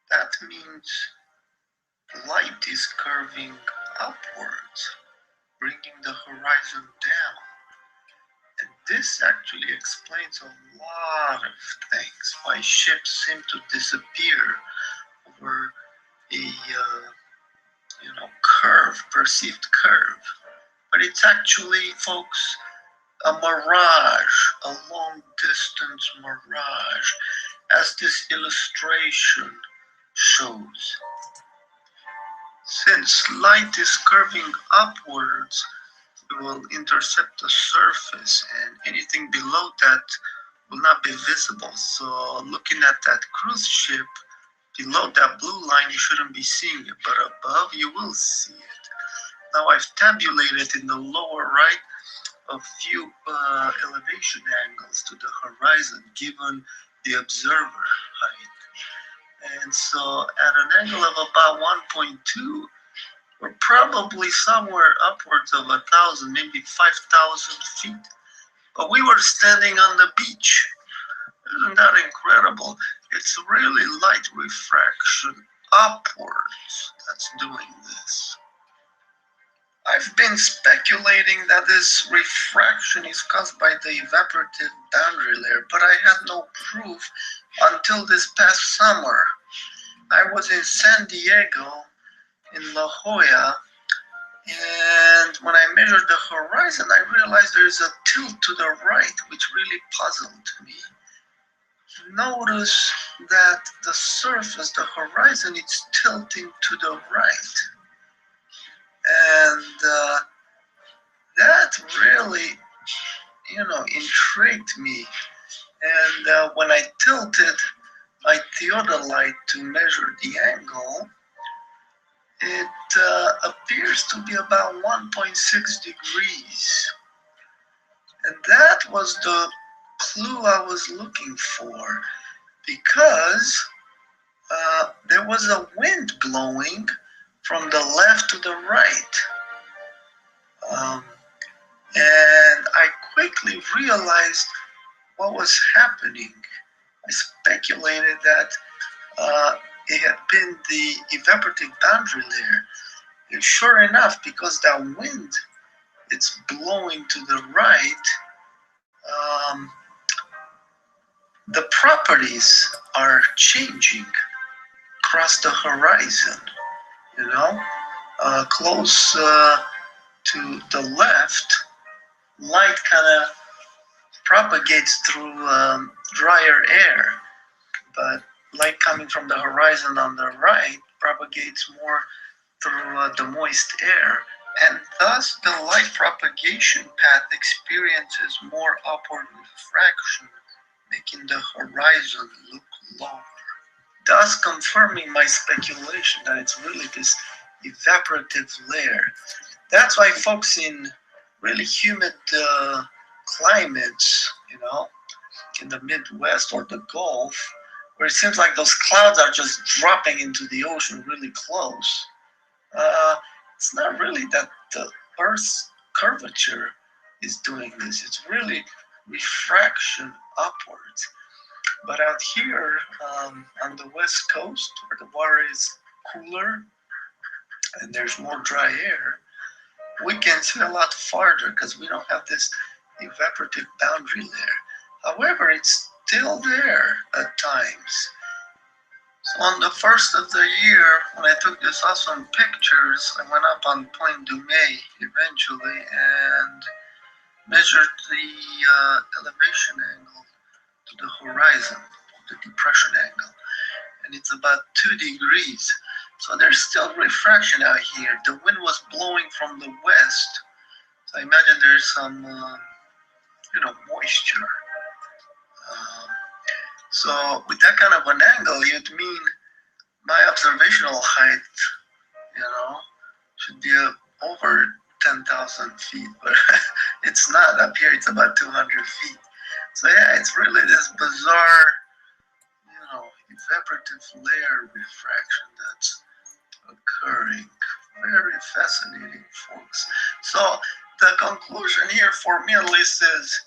that means light is curving upwards, bringing the horizon down. And this actually explains a lot of things, why ships seem to disappear over a curve, perceived curve. But it's actually, folks, a mirage, a long distance mirage, as this illustration shows. Since light is curving upwards, it will intercept the surface, and anything below that will not be visible. So looking at that cruise ship, below that blue line, you shouldn't be seeing it, but above you will see it. Now I've tabulated in the lower right a few elevation angles to the horizon given the observer height. And so at an angle of about 1.2, we're probably somewhere upwards of 1,000, maybe 5,000 feet. But we were standing on the beach. Isn't that incredible? It's really light refraction upwards that's doing this. I've been speculating that this refraction is caused by the evaporative boundary layer, but I had no proof until this past summer. I was in San Diego, in La Jolla, and when I measured the horizon, I realized there's a tilt to the right, which really puzzled me. Notice that the surface, the horizon, it's tilting to the right. And that really, intrigued me. And when I tilted my theodolite to measure the angle, it appears to be about 1.6 degrees. And that was the clue I was looking for, because there was a wind blowing from the left to the right. And I quickly realized what was happening. I speculated that it had been the evaporative boundary layer. And sure enough, because that wind, it's blowing to the right, the properties are changing across the horizon, close to the left, light kind of propagates through drier air, but light coming from the horizon on the right propagates more through the moist air, and thus the light propagation path experiences more upward refraction, making the horizon look lower, thus confirming my speculation that it's really this evaporative layer. That's why folks in really humid climates, in the Midwest or the Gulf, where it seems like those clouds are just dropping into the ocean really close, it's not really that the Earth's curvature is doing this. It's really refraction upwards. But out here on the West Coast, where the water is cooler and there's more dry air, we can see a lot farther because we don't have this evaporative boundary layer. However, it's still there at times. So on the first of the year, when I took these awesome pictures, I went up on Point du May eventually and measured the elevation angle to the horizon, the depression angle, and it's about 2 degrees. So there's still refraction out here. The wind was blowing from the west, so I imagine there's some, moisture. So with that kind of an angle, you'd mean my observational height, should be over 10,000 feet, but it's not. Up here, it's about 200 feet. So yeah, it's really this bizarre, evaporative layer refraction that's occurring. Very fascinating, folks. So the conclusion here, for me at least, is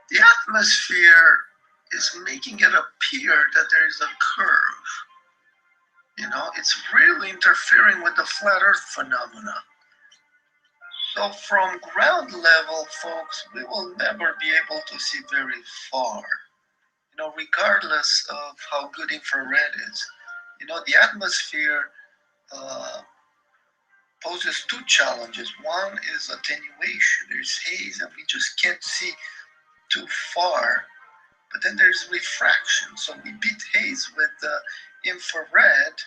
the atmosphere is making it appear that there is a curve. It's really interfering with the flat Earth phenomena. So from ground level, folks, we will never be able to see very far, regardless of how good infrared is. The atmosphere poses 2 challenges. One is attenuation. There's haze and we just can't see too far. But then there's refraction. So we beat haze with infrared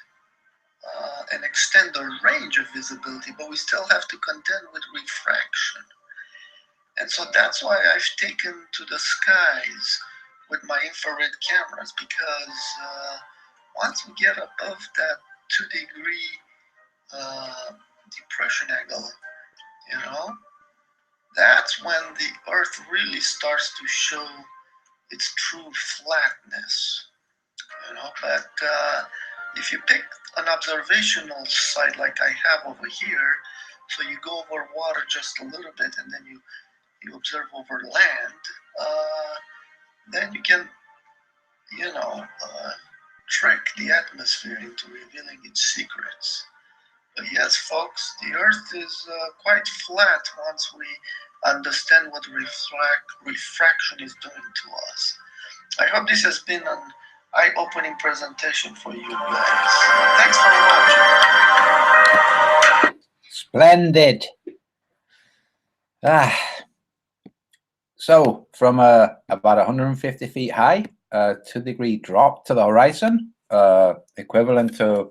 and extend the range of visibility, but we still have to contend with refraction. And so that's why I've taken to the skies with my infrared cameras, because once we get above that 2-degree depression angle, that's when the Earth really starts to show its true flatness. But if you pick an observational site like I have over here, so you go over water just a little bit and then you observe over land, then you can, trick the atmosphere into revealing its secrets. But yes, folks, the Earth is quite flat once we understand what refraction is doing to us. I hope this has been an eye-opening presentation for you guys. Thanks for watching. Splendid. So from about 150 feet high, 2-degree drop to the horizon, equivalent to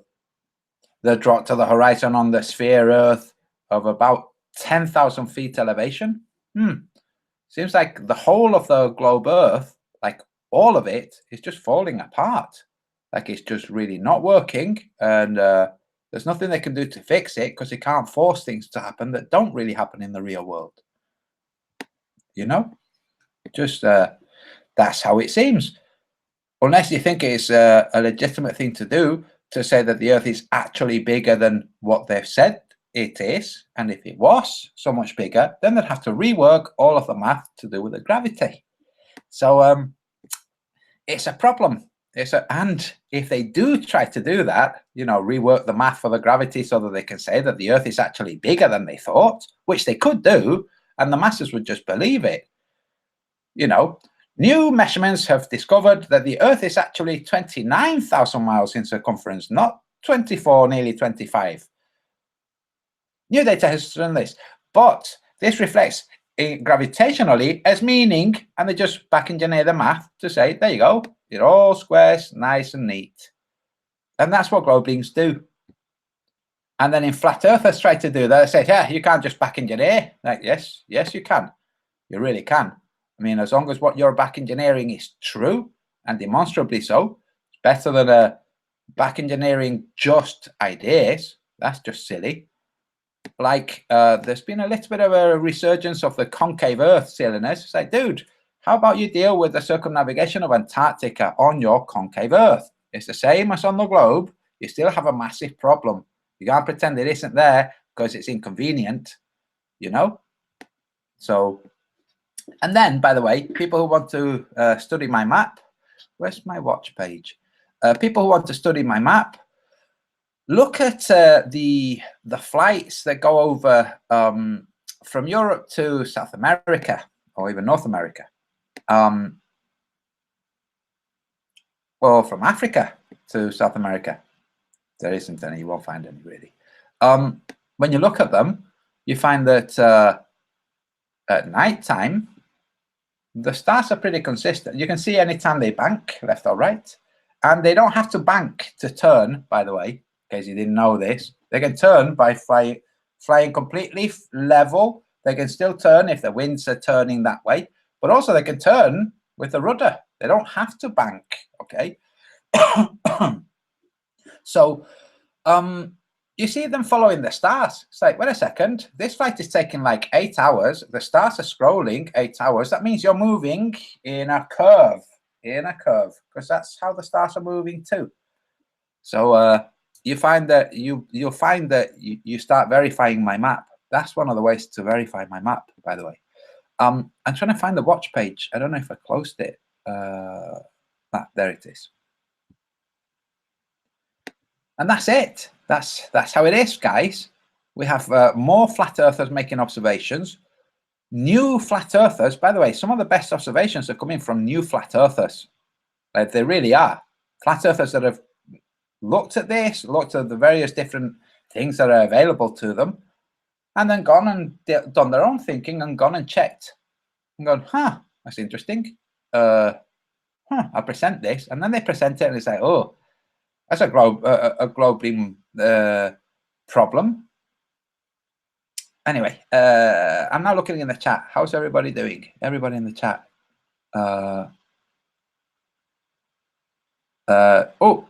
the drop to the horizon on the sphere Earth of about 10,000 feet elevation. Seems like the whole of the globe Earth, like all of it, is just falling apart. Like it's just really not working, and there's nothing they can do to fix it because they can't force things to happen that don't really happen in the real world. Just that's how it seems. Unless you think it's a legitimate thing to do, to say that the Earth is actually bigger than what they've said it is, and if it was so much bigger, then they'd have to rework all of the math to do with the gravity. So it's a problem. And if they do try to do that, rework the math for the gravity so that they can say that the Earth is actually bigger than they thought, which they could do, and the masses would just believe it. New measurements have discovered that the Earth is actually 29,000 miles in circumference, not 24, nearly 25. New data has shown this, but this reflects gravitationally as meaning, and they just back engineer the math to say, there you go, you're all squares, nice and neat. And that's what globe beings do. And then in flat earthers try to do that. They say, yeah, you can't just back engineer. Like, yes, you can. You really can. I mean, as long as what you're back engineering is true and demonstrably so, it's better than back engineering just ideas. That's just silly. Like, there's been a little bit of a resurgence of the concave Earth silliness. It's like, dude, how about you deal with the circumnavigation of Antarctica on your concave Earth? It's the same as on the globe. You still have a massive problem. You can't pretend it isn't there because it's inconvenient, you know? So, and then, by the way, people who want to study my map, where's my watch page? People who want to study my map, look at the flights that go over from Europe to South America or even North America, or from Africa to South America. There isn't any, you won't find any really. When you look at them, you find that at night time, the stars are pretty consistent. You can see anytime they bank, left or right. And they don't have to bank to turn, by the way, in case you didn't know this. They can turn by flying completely level. They can still turn if the winds are turning that way. But also they can turn with a rudder. They don't have to bank, okay? So you see them following the stars. It's like, wait a second, this flight is taking like 8 hours. The stars are scrolling 8 hours. That means you're moving in a curve, because that's how the stars are moving too. So you find that you'll find that you start verifying my map. That's one of the ways to verify my map, by the way. I'm trying to find the watch page. I don't know if I closed it. There it is. And that's it. That's how it is, guys. We have more flat earthers making observations. New flat earthers, by the way, some of the best observations are coming from new flat earthers. Like, they really are. Flat earthers that have looked at this, looked at the various different things that are available to them, and then gone and done their own thinking and gone and checked and gone, huh, that's interesting. I'll present this. And then they present it and it's like, oh, that's a globe beam problem. Anyway, I'm now looking in the chat. How's everybody doing? Everybody in the chat. Oh,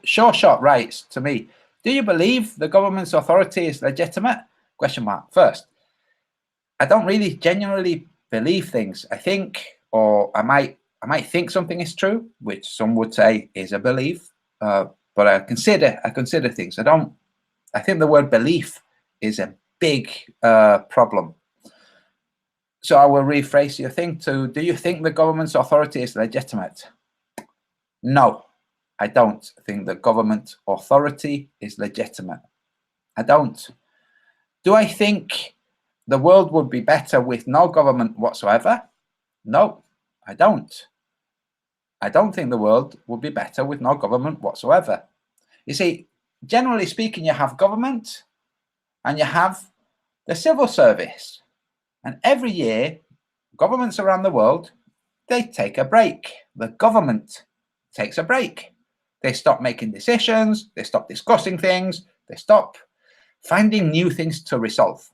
Sure Shot writes to me, do you believe the government's authority is legitimate? Question mark. First, I don't really genuinely believe things. I think, or I might think something is true, which some would say is a belief. But I consider things. I think the word belief is a big problem. So I will rephrase your thing to, do you think the government's authority is legitimate? No, I don't think the government authority is legitimate. I don't. Do I think the world would be better with no government whatsoever? No, I don't. I don't think the world would be better with no government whatsoever. You see, generally speaking, you have government and you have the civil service. And every year, governments around the world, they take a break. The government takes a break. They stop making decisions. They stop discussing things. They stop finding new things to resolve.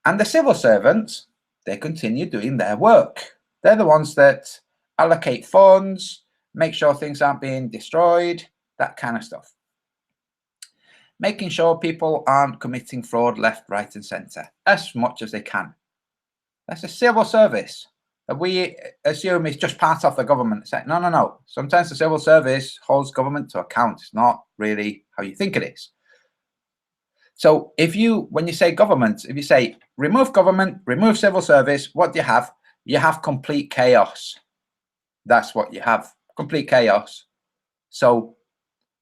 And the civil servants, they continue doing their work. They're the ones that allocate funds, make sure things aren't being destroyed, that kind of stuff. Making sure people aren't committing fraud left, right, and center as much as they can. That's a civil service that we assume is just part of the government. It's like, no. Sometimes the civil service holds government to account. It's not really how you think it is. So when you say government, if you say remove government, remove civil service, what do you have? You have complete chaos. That's what you have, complete chaos. So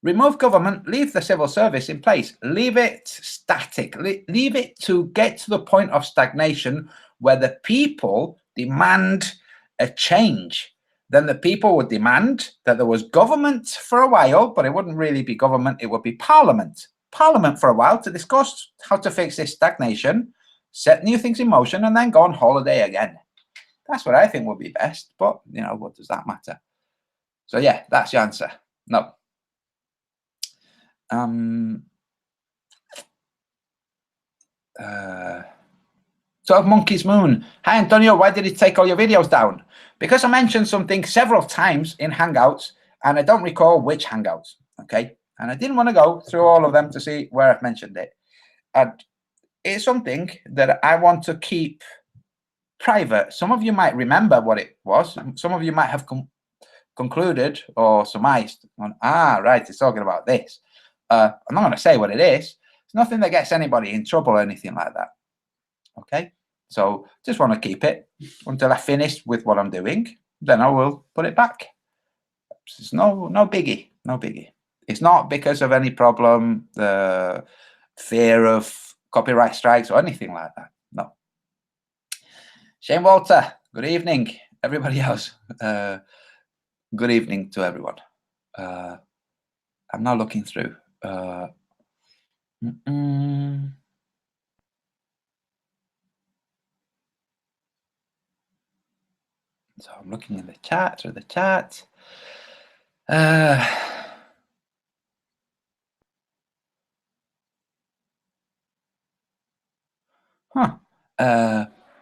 remove government, leave the civil service in place, leave it static, leave it to get to the point of stagnation where the people demand a change. Then the people would demand that there was government for a while, but it wouldn't really be government, it would be parliament. Parliament for a while to discuss how to fix this stagnation set new things in motion, and then go on holiday again. That's what I think would be best. But, you know, what does that matter? So, yeah, that's your answer. No. So Monkey's Moon. Hi, Antonio. Why did it take all your videos down? Because I mentioned something several times in Hangouts, and I don't recall which Hangouts. Okay. And I didn't want to go through all of them to see where I've mentioned it. And it's something that I want to keep private. Some of you might remember what it was. Some of you might have concluded or surmised on, right, it's talking about this. I'm not going to say what it is. It's nothing that gets anybody in trouble or anything like that. Okay, so just want to keep it until I finish with what I'm doing. Then I will put it back. It's no biggie, no biggie. It's not because of any problem, the fear of copyright strikes or anything like that. No. Shane Walter, good evening, everybody else. Good evening to everyone. I'm now looking through. So I'm looking in the chat, through the chat.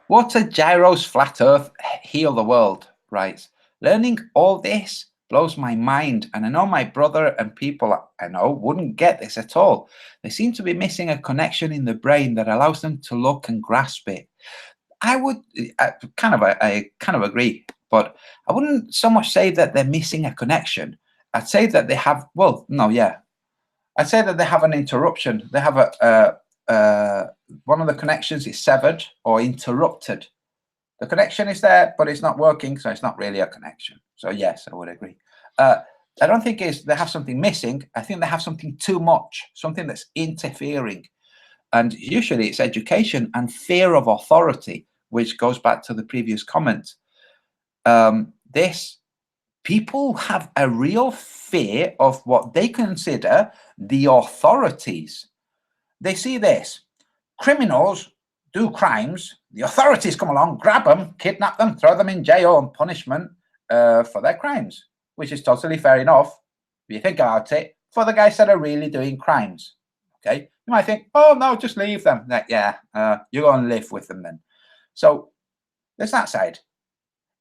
Water gyros flat earth heal the world, right? Learning all this blows my mind, and I know my brother and people I know wouldn't get this at all. They seem to be missing a connection in the brain that allows them to look and grasp it. I kind of agree, but I wouldn't so much say that they're missing a connection. I'd say that they have, I'd say that they have an interruption. They have one of the connections is severed or interrupted. The connection is there, but it's not working, so it's not really a connection. So yes, I would agree. I don't think they have something missing. I think they have something too much, something that's interfering. And usually it's education and fear of authority, which goes back to the previous comment. People have a real fear of what they consider the authorities. They see this. Criminals do crimes. The authorities come along, grab them, kidnap them, throw them in jail on punishment for their crimes, which is totally fair enough. If you think about it, for the guys that are really doing crimes. Okay, you might think, oh no, just leave them. Like, yeah, you go and live with them then. So there's that side.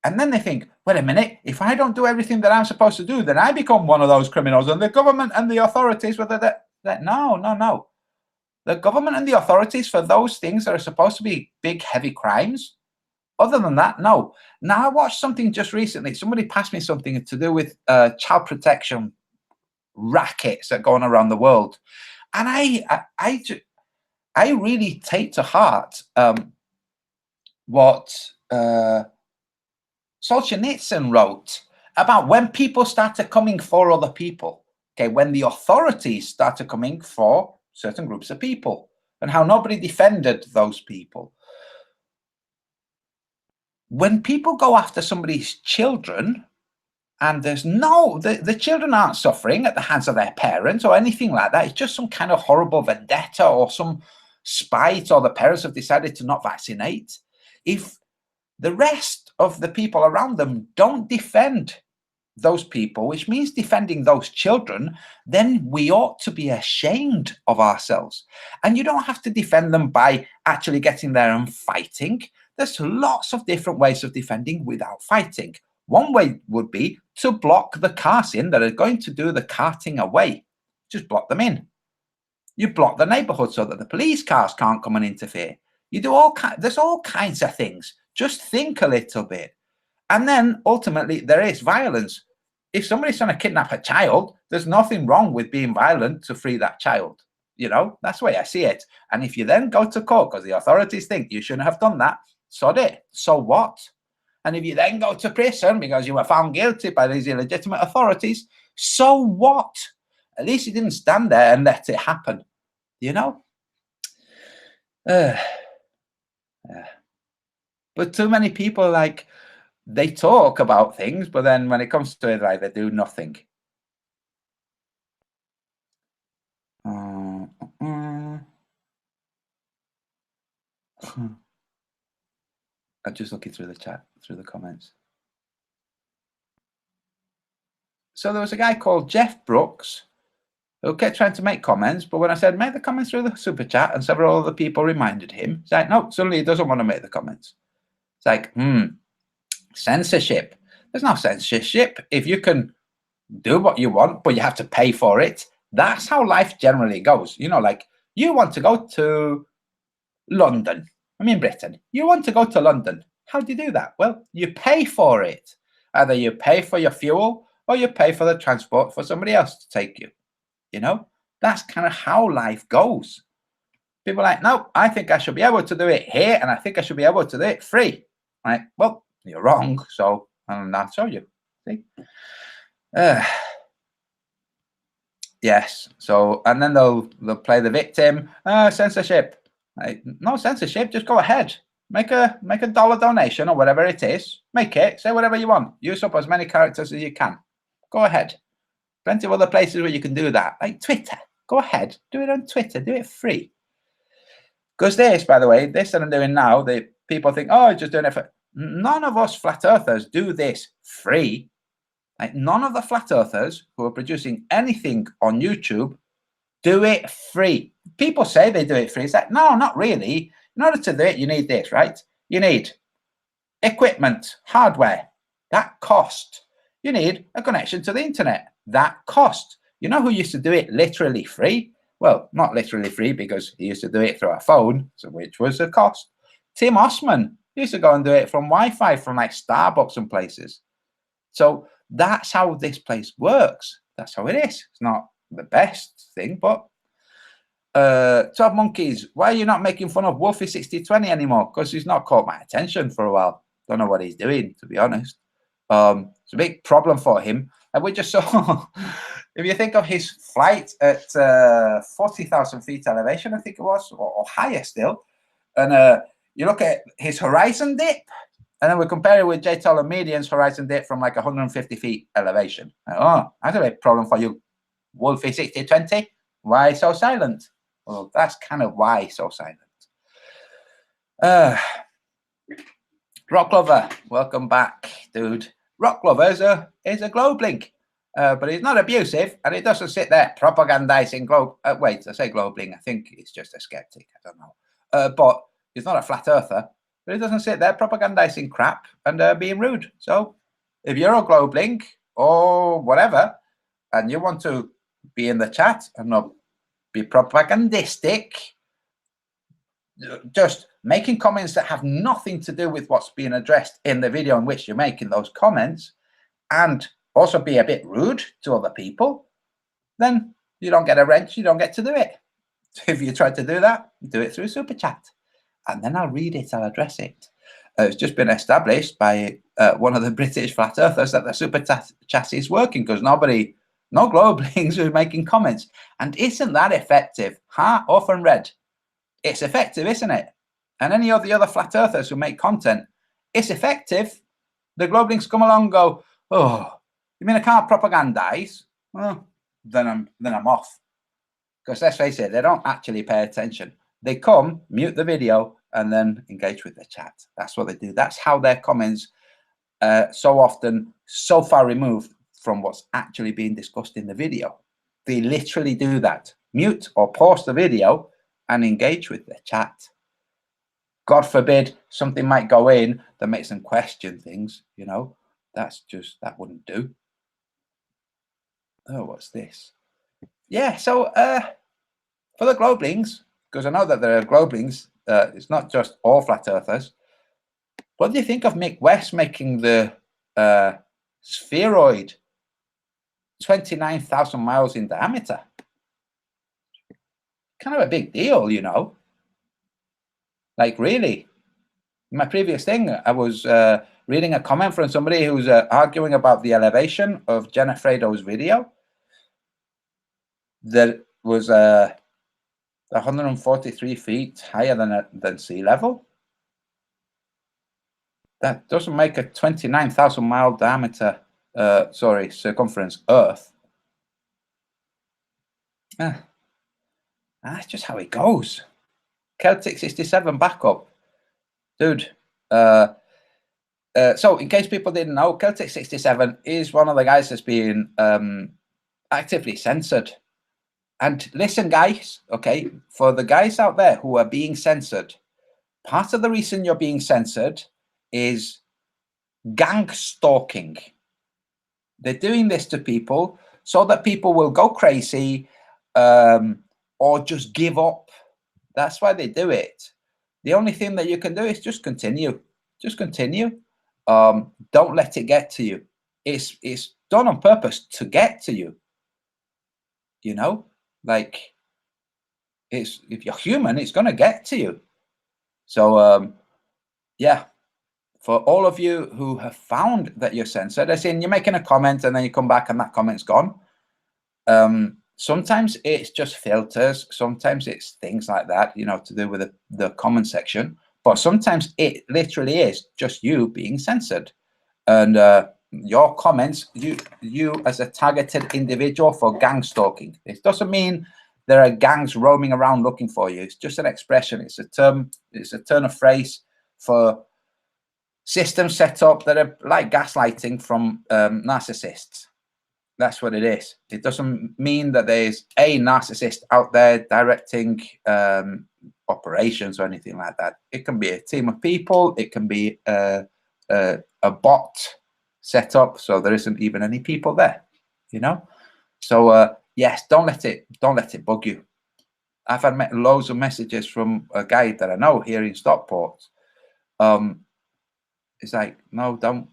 And then they think, wait a minute, if I don't do everything that I'm supposed to do, then I become one of those criminals. And the government and the authorities, no. The government and the authorities for those things that are supposed to be big, heavy crimes. Other than that, no. Now, I watched something just recently. Somebody passed me something to do with child protection rackets that go on around the world. And I really take to heart what Solzhenitsyn wrote about when people started coming for other people. Okay, when the authorities started coming for certain groups of people, and how nobody defended those people. When people go after somebody's children, and there's the children aren't suffering at the hands of their parents or anything like that. It's just some kind of horrible vendetta or some spite, or the parents have decided to not vaccinate. If the rest of the people around them don't defend those people, which means defending those children, then we ought to be ashamed of ourselves. And you don't have to defend them by actually getting there and fighting. There's lots of different ways of defending without fighting. One way would be to block the cars in that are going to do the carting away. Just block them in. You block the neighborhood so that the police cars can't come and interfere. You do there's all kinds of things. Just think a little bit. And then ultimately there is violence. If somebody's trying to kidnap a child, there's nothing wrong with being violent to free that child. You know, that's the way I see it. And if you then go to court because the authorities think you shouldn't have done that, sod it. So what? And if you then go to prison because you were found guilty by these illegitimate authorities, so what? At least you didn't stand there and let it happen. You know? But too many people, like, they talk about things, but then when it comes to it, like, they do nothing. I'm just looking through the chat, through the comments. So there was a guy called Jeff Brooks who kept trying to make comments, but when I said make the comments through the super chat and several other people reminded him, he's like, no, suddenly he doesn't want to make the comments. It's like, censorship. There's no censorship. If you can do what you want, but you have to pay for it, that's how life generally goes. You know, like you want to go to London. I'm in Britain. You want to go to London. How do you do that? Well, you pay for it. Either you pay for your fuel or you pay for the transport for somebody else to take you. You know, that's kind of how life goes. People are like, no, I think I should be able to do it here and I think I should be able to do it free. Right? Well, you're wrong. So I'll show you. See? Yes. So, and then they'll play the victim. Censorship. Right? No censorship. Just go ahead. Make a dollar donation or whatever it is. Make it. Say whatever you want. Use up as many characters as you can. Go ahead. Plenty of other places where you can do that. Like Twitter. Go ahead. Do it on Twitter. Do it free. Because this, by the way, this that I'm doing now, people think, oh, just doing it for. None of us flat earthers do this free. Like none of the flat earthers who are producing anything on YouTube do it free. People say they do it free. It's like, no, not really. In order to do it, you need this, right? You need equipment, hardware. That cost. You need a connection to the internet. That cost. You know who used to do it literally free? Well, not literally free because he used to do it through a phone, so which was a cost. Tim Osman used to go and do it from Wi-Fi from like Starbucks and places. So that's how this place works. That's how it is. It's not the best thing, but 12 Monkeys, why are you not making fun of Wolfie6020 anymore? Because he's not caught my attention for a while. Don't know what he's doing, to be honest. It's a big problem for him. And we just saw, if you think of his flight at 40,000 feet elevation, I think it was, or higher still, and you look at his horizon dip, and then we compare it with J. Toller Median's horizon dip from like 150 feet elevation. Oh, that's a big problem for you, Wolfie6020. Why so silent? Well, that's kind of why so silent. Rock Lover, welcome back, dude. Rock Lover is a globe link, but he's not abusive, and he doesn't sit there propagandizing globe. Wait, I say globe link. I think he's just a skeptic. I don't know. But he's not a flat earther. But he doesn't sit there propagandizing crap and being rude. So if you're a globe link or whatever, and you want to be in the chat and not be propagandistic, just making comments that have nothing to do with what's being addressed in the video in which you're making those comments, and also be a bit rude to other people, then you don't get a wrench, you don't get to do it. If you try to do that, do it through super chat, and then I'll read it, I'll address it. It's just been established by one of the British flat earthers that the super chat is working because no globe links are making comments. And isn't that effective? Orphan Red. It's effective, isn't it? And any of the other flat earthers who make content, it's effective. The globe links come along and go, oh, you mean I can't propagandize? Well, then I'm off. Because let's face it, they don't actually pay attention. They come, mute the video, and then engage with the chat. That's what they do. That's how their comments so often so far removed from what's actually being discussed in the video. They literally do that. Mute or pause the video and engage with the chat. God forbid something might go in that makes them question things, you know. That wouldn't do. Oh, what's this? Yeah, so for the globelings, because I know that there are globelings, it's not just all flat earthers. What do you think of Mick West making the spheroid 29,000 miles in diameter? Kind of a big deal, you know. Like, really. In my previous thing, I was reading a comment from somebody who's arguing about the elevation of Jenna Fredo's video. That was 143 feet higher than sea level. That doesn't make a 29,000 mile diameter, circumference Earth. That's just how it goes. Celtic 67 backup. dude. So in case people didn't know, Celtic 67 is one of the guys that's being actively censored. And listen, guys, okay, for the guys out there who are being censored, part of the reason you're being censored is gang stalking. They're doing this to people so that people will go crazy or just give up. That's why they do it. The only thing that you can do is just continue. Just continue. Don't let it get to you. It's done on purpose to get to you. You know, like if you're human, it's going to get to you. So yeah, for all of you who have found that you're censored, as in you're making a comment and then you come back and that comment's gone. Sometimes it's just filters. Sometimes it's things like that, you know, to do with the comment section. But sometimes it literally is just you being censored. And your comments, you as a targeted individual for gang stalking. It doesn't mean there are gangs roaming around looking for you. It's just an expression. It's a term. It's a turn of phrase for systems set up that are like gaslighting from narcissists. That's what it is. It doesn't mean that there's a narcissist out there directing operations or anything like that. It can be a team of people. It can be a bot set up, so there isn't even any people there. You know. So yes, don't let it bug you. I've had loads of messages from a guy that I know here in Stockport. It's like, no, don't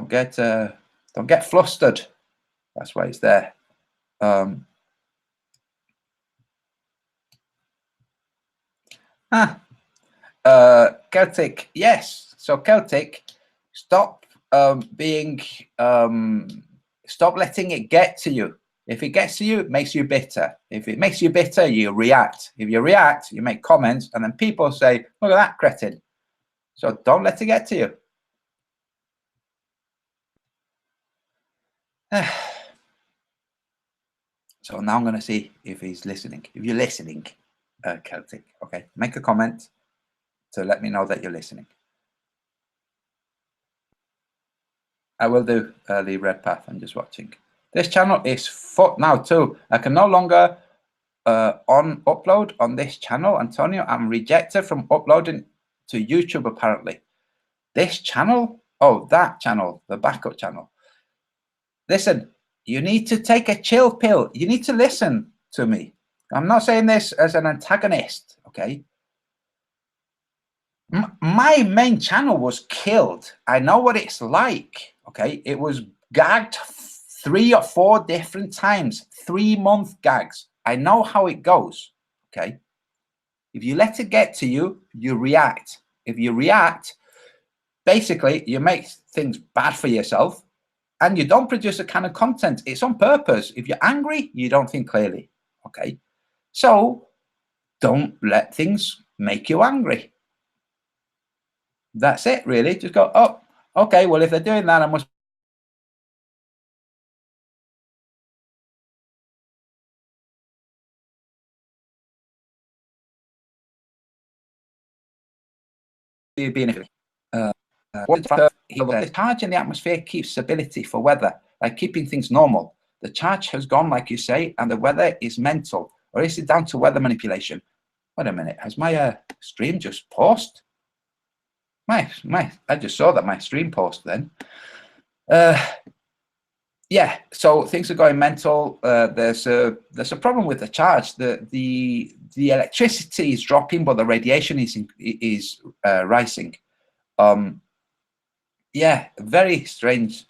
get flustered. That's why it's there. Celtic, yes. So Celtic, stop stop letting it get to you. If it gets to you, it makes you bitter. If it makes you bitter, you react. If you react, you make comments, and then people say, look at that cretin. So don't let it get to you. So now I'm going to see if he's listening. If you're listening, Celtic, okay, make a comment to let me know that you're listening. I will do the red path. I'm just watching. This channel is fucked now too. I can no longer upload on this channel, Antonio. I'm rejected from uploading to YouTube apparently. This channel, oh, that channel, the backup channel. Listen, you need to take a chill pill. You need to listen to me. I'm not saying this as an antagonist, okay? My main channel was killed. I know what it's like, okay? It was gagged 3 or 4 different times, 3-month gags. I know how it goes, okay? If you let it get to you, you react. If you react, basically, you make things bad for yourself and you don't produce a kind of content. It's on purpose. If you're angry, you don't think clearly, okay? So don't let things make you angry. That's it, really. Just go, oh, okay, well, if they're doing that, I must be being the charge in the atmosphere keeps stability for weather, like keeping things normal. The charge has gone, like you say, and the weather is mental. Or is it down to weather manipulation? Wait a minute, has my stream just paused? I just saw that my stream paused then. Yeah, so things are going mental. There's a problem with the charge. The electricity is dropping, but the radiation is rising. Yeah, very strange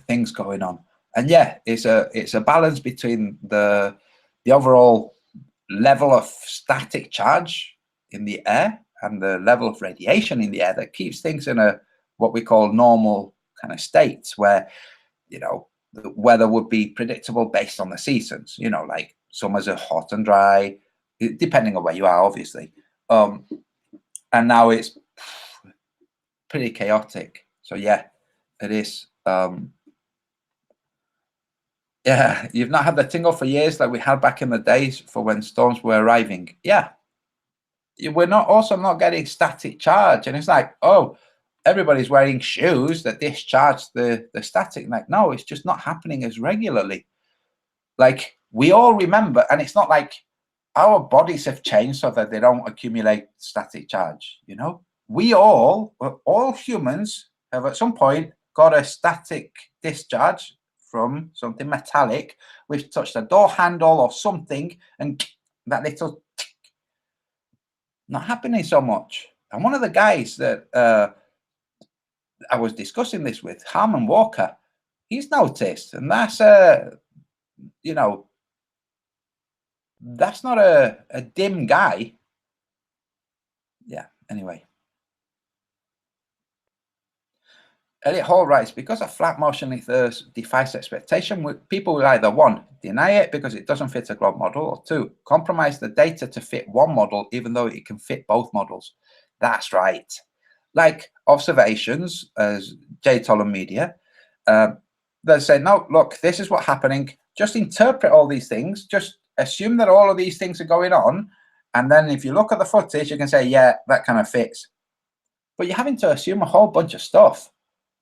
things going on. And yeah, it's a balance between the overall level of static charge in the air and the level of radiation in the air that keeps things in a what we call normal kind of state, where, you know, the weather would be predictable based on the seasons. You know, like summers are hot and dry, depending on where you are, obviously. And now it's pretty chaotic. So yeah, it is. Yeah, you've not had the tingle for years like we had back in the days for when storms were arriving. Yeah, we're not also not getting static charge. And it's like, oh, everybody's wearing shoes that discharge the static. Like, no, it's just not happening as regularly. Like, we all remember, and it's not like our bodies have changed so that they don't accumulate static charge. You know, we all humans have at some point got a static discharge from something metallic. We've touched a door handle or something, and that little not happening so much. And one of the guys that I was discussing this with, Harmon Walker, he's noticed, and that's you know, that's not a dim guy. Yeah, anyway. Elliot Hall writes, because a flat motion defies expectation, people will either one, deny it because it doesn't fit a globe model, or two, compromise the data to fit one model, even though it can fit both models. That's right. Like observations, as Jay told on media, they say, no, look, this is what's happening. Just interpret all these things. Just assume that all of these things are going on. And then if you look at the footage, you can say, yeah, that kind of fits. But you're having to assume a whole bunch of stuff.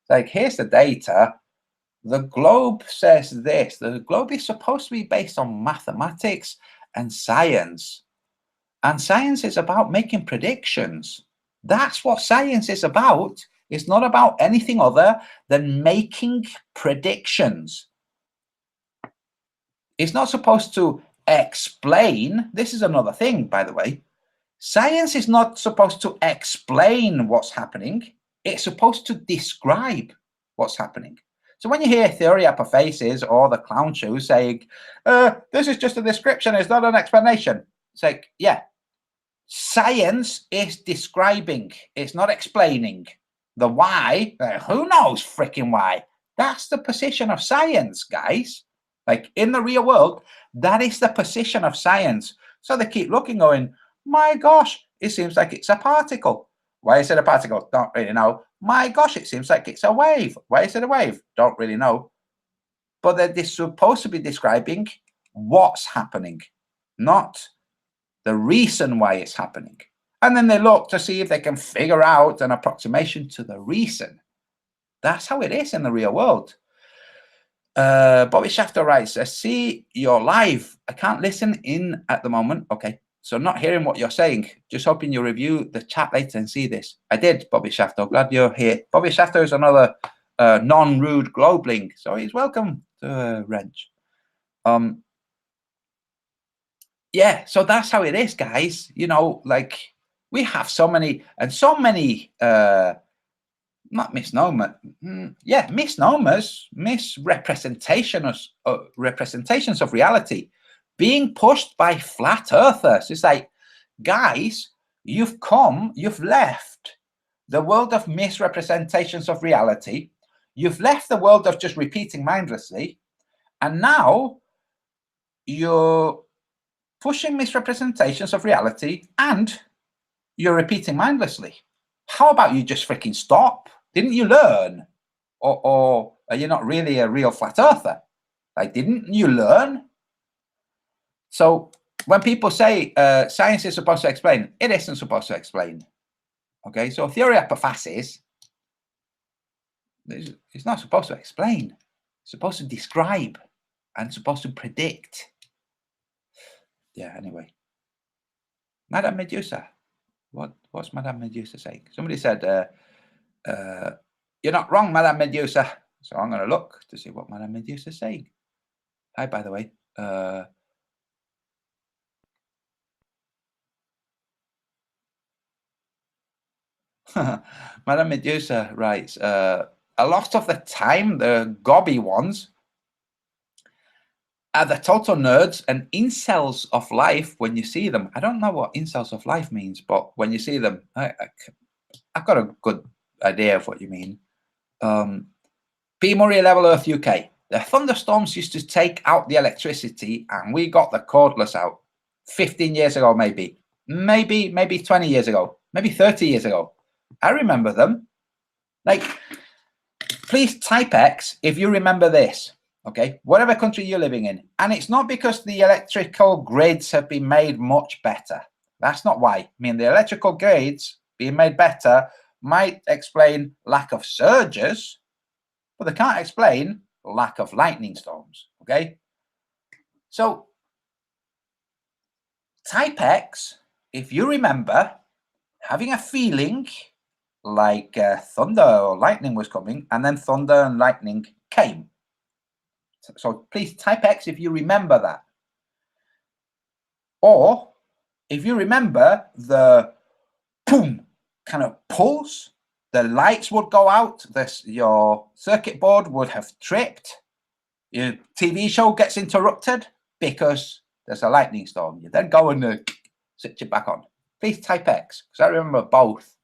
Like, here's the data. The globe says this. The globe is supposed to be based on mathematics and science. And science is about making predictions. That's what science is about. It's not about anything other than making predictions. It's not supposed to explain. This is another thing, by the way. Science is not supposed to explain what's happening. It's supposed to describe what's happening. So when you hear theory apotheosis or the clown shoes saying, this is just a description, it's not an explanation. It's like, yeah, science is describing, it's not explaining. The why, who knows freaking why? That's the position of science, guys. Like in the real world, that is the position of science. So they keep looking, going, my gosh, it seems like it's a particle. Why is it a particle? Don't really know. My gosh, it seems like it's a wave. Why is it a wave? Don't really know. But they're supposed to be describing what's happening, not the reason why it's happening. And then they look to see if they can figure out an approximation to the reason. That's how it is in the real world. Bobby Shafter writes, I see you're live. I can't listen in at the moment. Okay. So not hearing what you're saying, just hoping you review the chat later and see this. I did, Bobby Shafter. Glad you're here. Bobby Shafter is another non-rude globling, so he's welcome to Wrench. Yeah, so that's how it is, guys. You know, like we have so many not misnomer, yeah, misnomers, misrepresentations of reality being pushed by flat earthers. It's like, guys, you've left the world of misrepresentations of reality. You've left the world of just repeating mindlessly. And now you're pushing misrepresentations of reality and you're repeating mindlessly. How about you just freaking stop? Didn't you learn? Or are you not really a real flat earther? Like, didn't you learn? So when people say science is supposed to explain, it isn't supposed to explain. Okay, so theory apotheosis, it's not supposed to explain. It's supposed to describe and supposed to predict. Yeah, anyway. Madame Medusa. What's Madame Medusa saying? Somebody said, you're not wrong, Madame Medusa. So I'm going to look to see what Madame Medusa is saying. Hi, by the way. Madame Medusa writes, a lot of the time, the gobby ones are the total nerds and incels of life when you see them. I don't know what incels of life means, but when you see them, I've got a good idea of what you mean. P. Murray Level Earth UK. The thunderstorms used to take out the electricity and we got the cordless out 15 years ago, maybe 20 years ago, maybe 30 years ago. I remember them. Like, please type X if you remember this, okay? Whatever country you're living in. And it's not because the electrical grids have been made much better. That's not why. I mean, the electrical grids being made better might explain lack of surges, but they can't explain lack of lightning storms, okay? So type X, if you remember, having a feeling like thunder or lightning was coming, and then thunder and lightning came. So please type X if you remember that. Or if you remember the boom kind of pulse, the lights would go out, your circuit board would have tripped, your TV show gets interrupted because there's a lightning storm. You then go and switch it back on. Please type X, because I remember both.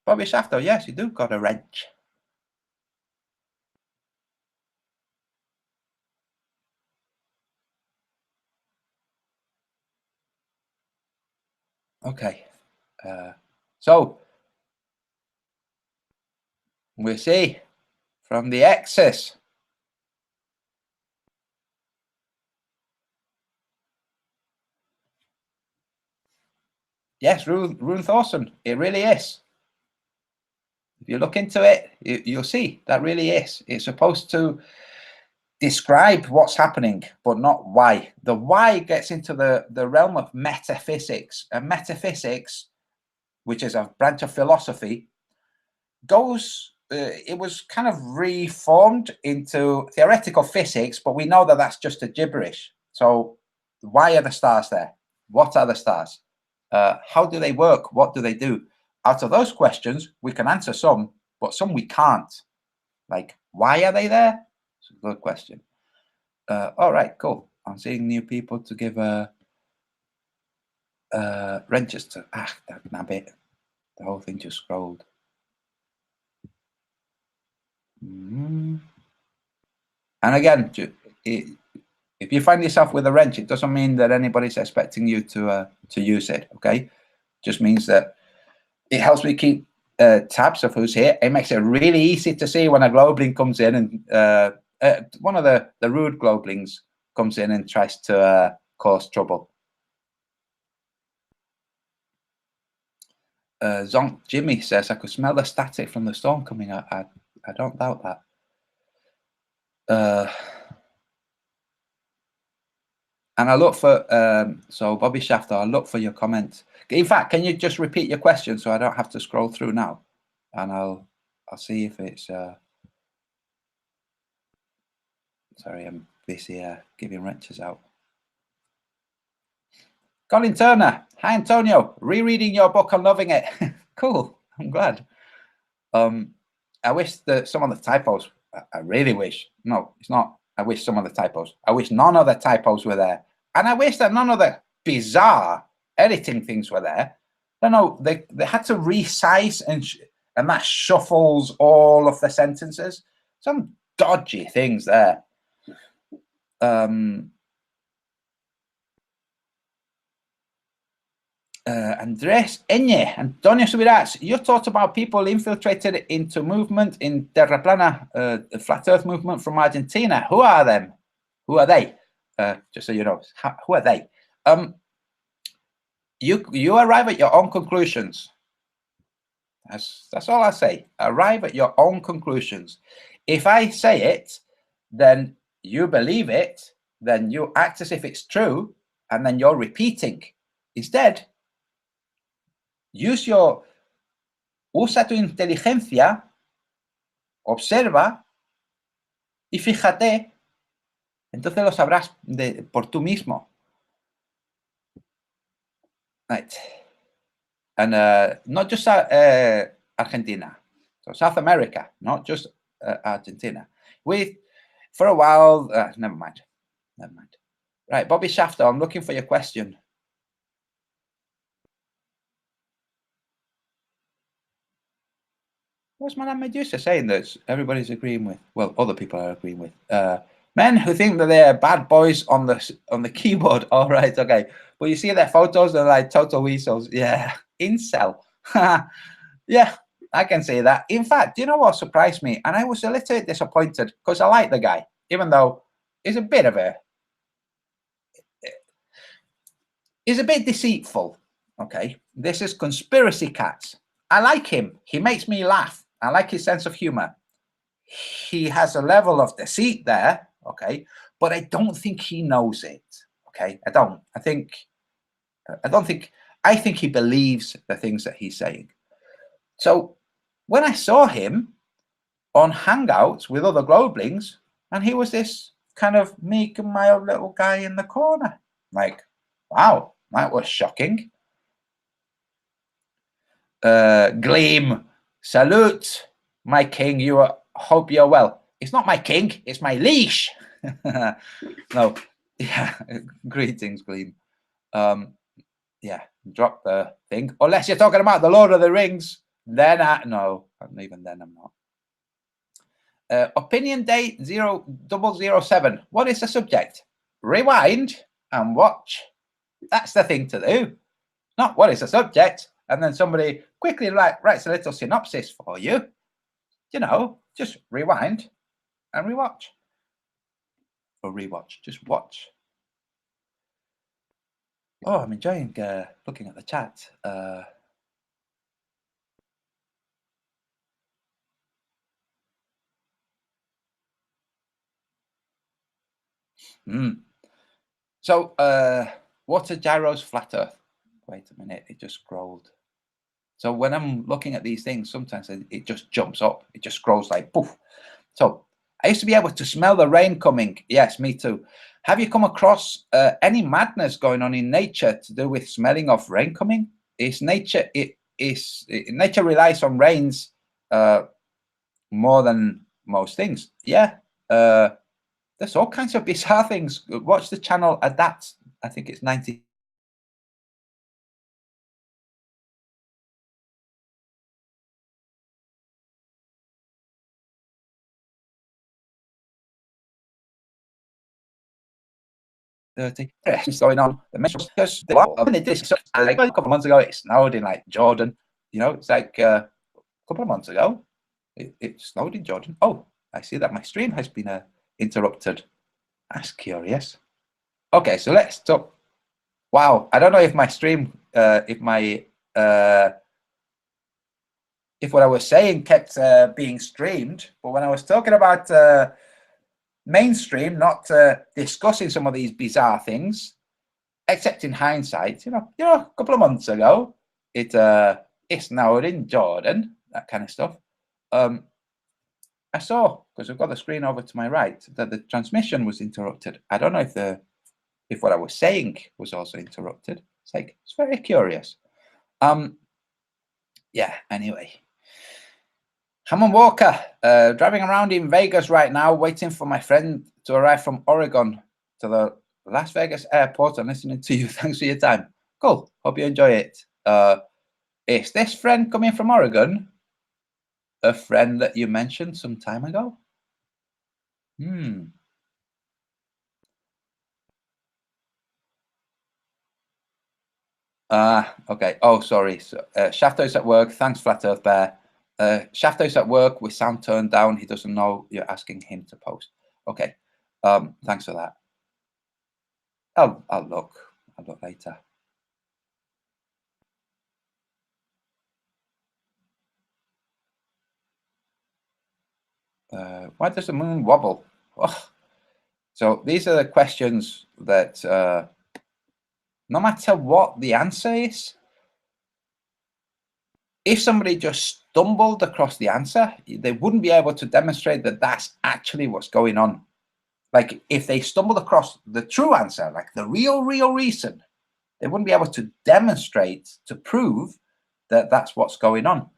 Bobby Shafter, yes, you do got a wrench. Okay, so we see from the X's. Yes, Rune Thorson, it really is. If you look into it, you'll see that really is. It's supposed to describe what's happening, but not why. The why gets into the realm of metaphysics. And metaphysics, which is a branch of philosophy, goes, it was kind of reformed into theoretical physics, but we know that that's just a gibberish. So why are the stars there? What are the stars? How do they work? What do they do? Out of those questions, we can answer some, but some we can't. Like, why are they there? It's a good question. All right, cool. I'm seeing new people to give wrenches to. That nabbit. The whole thing just scrolled. And again, if you find yourself with a wrench, it doesn't mean that anybody's expecting you to use it. Okay, just means that it helps me keep tabs of who's here. It makes it really easy to see when a globling comes in, and one of the rude globlings comes in and tries to cause trouble. Zonk Jimmy says, I could smell the static from the storm coming out. I don't doubt that. And I look for, so Bobby Shafter, I look for your comments. In fact, can you just repeat your question so I don't have to scroll through now? And I'll see if it's, sorry, I'm busy giving wrenches out. Colin Turner, hi Antonio, rereading your book and loving it. Cool, I'm glad. I wish that some of the typos, I really wish, no, it's not, I wish some of the typos, I wish none of the typos were there. And I wish that none of the bizarre editing things were there. No, they had to resize and that shuffles all of the sentences. Some dodgy things there. Andres Eñe, Antonio Subirats, you talked about people infiltrated into movement in Terra Plana, the flat earth movement from Argentina. Who are them? Who are they? Just so you know, who are they? You arrive at your own conclusions. That's all I say. Arrive at your own conclusions. If I say it, then you believe it, then you act as if it's true, and then you're repeating. Instead, usa tu inteligencia, observa y fíjate, entonces lo sabrás por tú mismo. Right. And not just Argentina, so South America, not just Argentina. For a while, never mind. Right, Bobby Shafter, I'm looking for your question. What's Madame Medusa saying that everybody's agreeing with? Well, other people are agreeing with. Men who think that they're bad boys on the keyboard. All right, okay. But you see their photos, they're like total weasels. Yeah, incel. Yeah, I can say that. In fact, do you know what surprised me? And I was a little bit disappointed because I like the guy, even though he's a bit of a... He's a bit deceitful. Okay, this is Conspiracy Cats. I like him. He makes me laugh. I like his sense of humor. He has a level of deceit there. Okay, but I don't think he knows it. Okay, I don't. I think he believes the things that he's saying. So when I saw him on Hangouts with other Globlings, and he was this kind of meek and mild little guy in the corner, like, wow, that was shocking. Gleam, salute, my king. Hope you're well. It's not my king, it's my leash. No, yeah, greetings, Gleam. Yeah, drop the thing. Unless you're talking about the Lord of the Rings, then no, even then I'm not. Opinion date 0007. What is the subject? Rewind and watch. That's the thing to do. Not what is the subject, and then somebody quickly writes a little synopsis for you. You know, just rewind and rewatch. Or rewatch, just watch. Oh, I'm enjoying looking at the chat. So, water gyros, flat earth. Wait a minute, it just scrolled. So when I'm looking at these things, sometimes it just jumps up. It just scrolls like poof. So I used to be able to smell the rain coming. Yes, me too. Have you come across any madness going on in nature to do with smelling of rain coming? Nature relies on rains more than most things. Yeah. There's all kinds of bizarre things. Watch the channel Adapt. I think it's 90. Going on. Because a couple of months ago it snowed in like Jordan. You know, it's like a couple of months ago it snowed in Jordan. Oh, I see that my stream has been interrupted. That's curious. Okay, so let's talk. Wow, I don't know if my stream, if what I was saying kept being streamed, but when I was talking about mainstream, not discussing some of these bizarre things, except in hindsight, you know, a couple of months ago, it snowed in Jordan, that kind of stuff. I saw, because I've got the screen over to my right, that the transmission was interrupted. I don't know if what I was saying was also interrupted. It's very curious. Yeah, anyway. Hammond Walker, driving around in Vegas right now, waiting for my friend to arrive from Oregon to the Las Vegas airport and listening to you. Thanks for your time. Cool. Hope you enjoy it. Is this friend coming from Oregon a friend that you mentioned some time ago? Okay. Oh, sorry. So, Shafto's at work. Thanks, Flat Earth Bear. Shafto's at work with sound turned down. He doesn't know you're asking him to post. Okay. Thanks for that. I'll look later. Why does the moon wobble? Oh. So these are the questions that no matter what the answer is, if somebody just stumbled across the answer, they wouldn't be able to demonstrate that that's actually what's going on. Like if they stumbled across the true answer, like the real reason, they wouldn't be able to demonstrate, to prove that that's what's going on.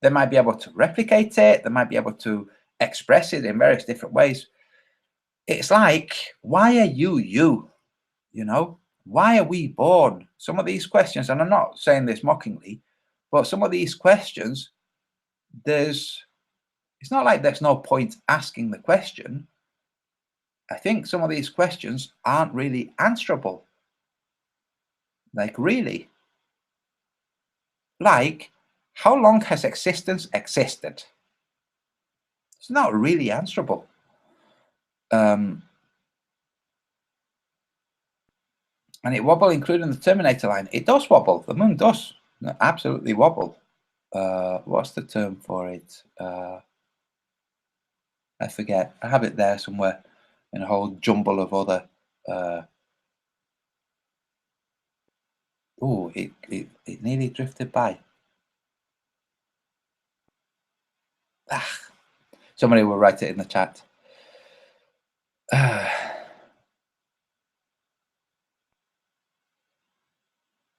They might be able to replicate it. They might be able to express it in various different ways. It's like, why are you? You know, why are we born? Some of these questions, and I'm not saying this mockingly, but some of these questions, it's not like there's no point asking the question. I think some of these questions aren't really answerable. Like, really? Like, how long has existence existed? It's not really answerable. And it wobble, including the Terminator line. It does wobble. The moon does absolutely wobble. What's the term for it? I forget. I have it there somewhere in a whole jumble of other. Oh, it nearly drifted by. Somebody will write it in the chat.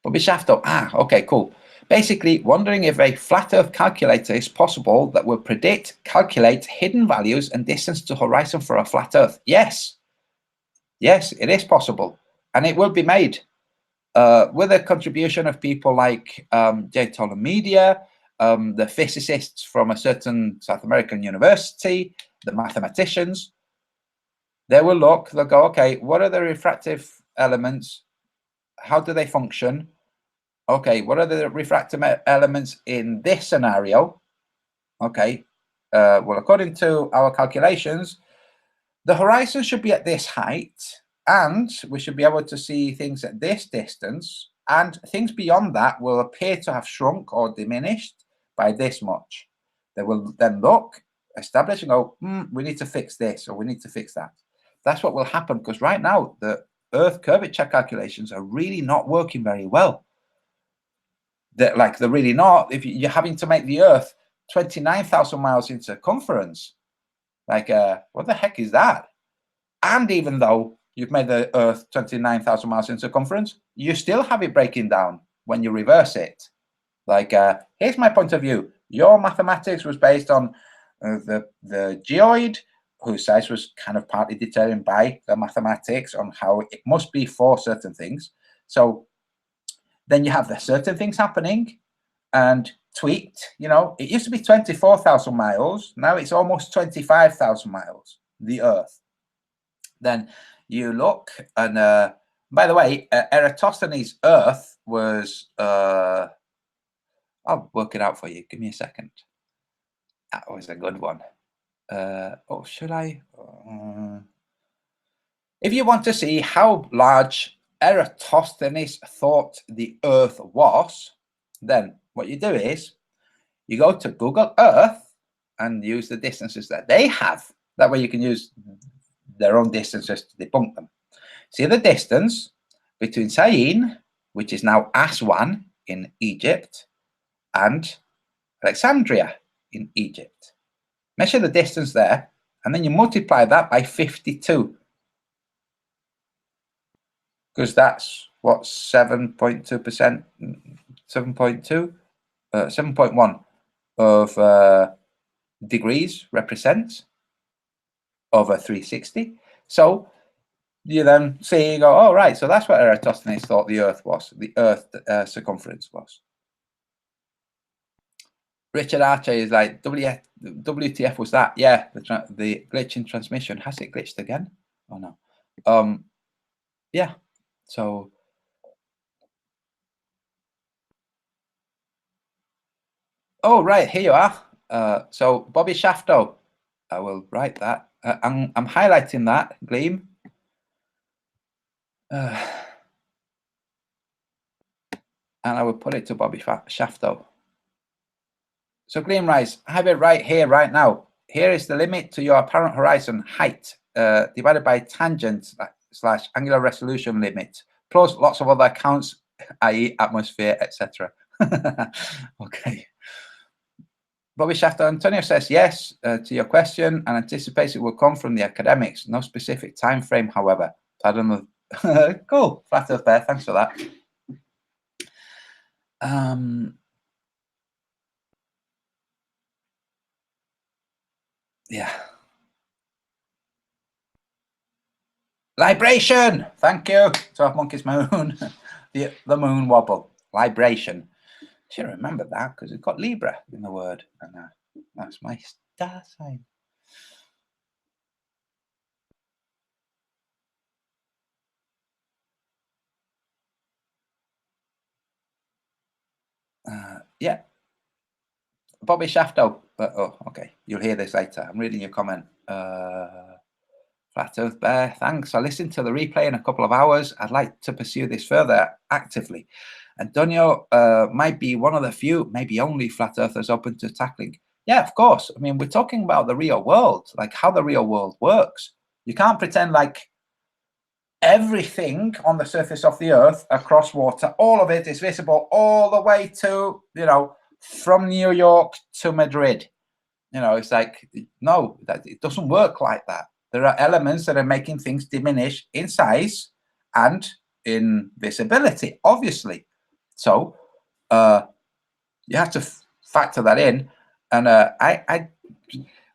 Bobby Shafto. Okay, cool. Basically, wondering if a flat Earth calculator is possible that will calculate hidden values and distance to horizon for a flat Earth. Yes, it is possible, and it will be made with a contribution of people like J. Media, the physicists from a certain South American university, the mathematicians. They will look. They'll go, okay, what are the refractive elements? How do they function? Okay, what are the refractive elements in this scenario? Okay, well, according to our calculations, the horizon should be at this height, and we should be able to see things at this distance, and things beyond that will appear to have shrunk or diminished by this much. They will then look, establish, and go, we need to fix this, or we need to fix that. That's what will happen, because right now, the Earth curvature calculations are really not working very well. They're really not. If you're having to make the Earth 29,000 miles in circumference, what the heck is that? And even though you've made the Earth 29,000 miles in circumference, you still have it breaking down when you reverse it. Here's my point of view. Your mathematics was based on the geoid, whose size was kind of partly determined by the mathematics on how it must be for certain things. So then you have the certain things happening and tweaked. It used to be 24,000 miles. Now it's almost 25,000 miles, the Earth. Then you look, and by the way, Eratosthenes' Earth was, I'll work it out for you. Give me a second. That was a good one. Should I? If you want to see how large Eratosthenes thought the Earth was, then what you do is you go to Google Earth and use the distances that they have. That way you can use their own distances to debunk them. See the distance between Syene, which is now Aswan in Egypt, and Alexandria in Egypt. Measure the distance there, and then you multiply that by 52. Because that's what 7.2%, 7.1 of degrees represents over 360. So you then see, you go, oh, right, so that's what Eratosthenes thought the Earth was, the Earth circumference was. Richard Archer is like, WTF was that? Yeah, the glitch in transmission. Has it glitched again? Oh, no. Yeah, so. Oh, right, here you are. So Bobby Shafto, I will write that. I'm highlighting that, Gleam. And I will put it to Bobby Shafto. So Gleam writes, I have it right here, right now. Here is the limit to your apparent horizon height divided by tangent / angular resolution limit, plus lots of other accounts, i.e. atmosphere, etc. Okay. Bobby Shafto, Antonio says yes to your question and anticipates it will come from the academics. No specific time frame, however. I don't know. Cool. Flat Earth Bear, thanks for that. Yeah. Libration. Thank you. 12 Monkeys Moon. the moon wobble. Libration. Should remember that because it's got Libra in the word. And that's my star sign. Yeah. Bobby Shafto. Oh, okay. You'll hear this later. I'm reading your comment. Flat Earth Bear, thanks. I listened to the replay in a couple of hours. I'd like to pursue this further actively. Antonio might be one of the few, maybe only flat earthers open to tackling. Yeah, of course. I mean, we're talking about the real world, like how the real world works. You can't pretend like everything on the surface of the earth across water, all of it is visible all the way to, you know, from New York to Madrid. You know, it's like, no, it doesn't work like that. There are elements that are making things diminish in size and in visibility, obviously. So you have to factor that in. And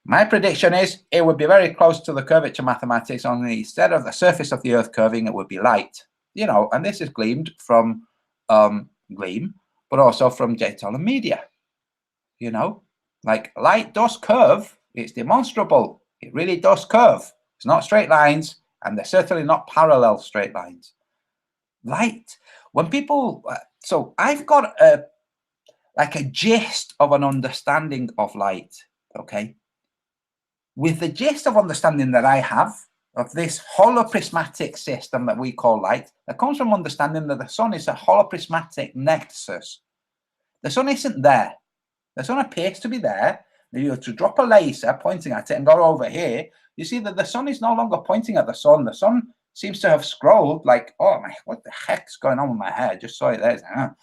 my prediction is it would be very close to the curvature mathematics, only instead of the surface of the earth curving, it would be light. You know, and this is gleamed from Gleam, but also from JTOL and Media. You know, like light does curve. It's demonstrable. It really does curve. It's not straight lines, and they're certainly not parallel straight lines. Light, when people, so I've got a gist of an understanding of light, okay? With the gist of understanding that I have of this holoprismatic system that we call light, that comes from understanding that the sun is a holoprismatic nexus. The sun isn't there. The sun appears to be there. If you were to drop a laser pointing at it and go over here, you see that the sun is no longer pointing at the sun. The sun seems to have scrolled like, oh my, what the heck's going on with my hair? Just saw it there.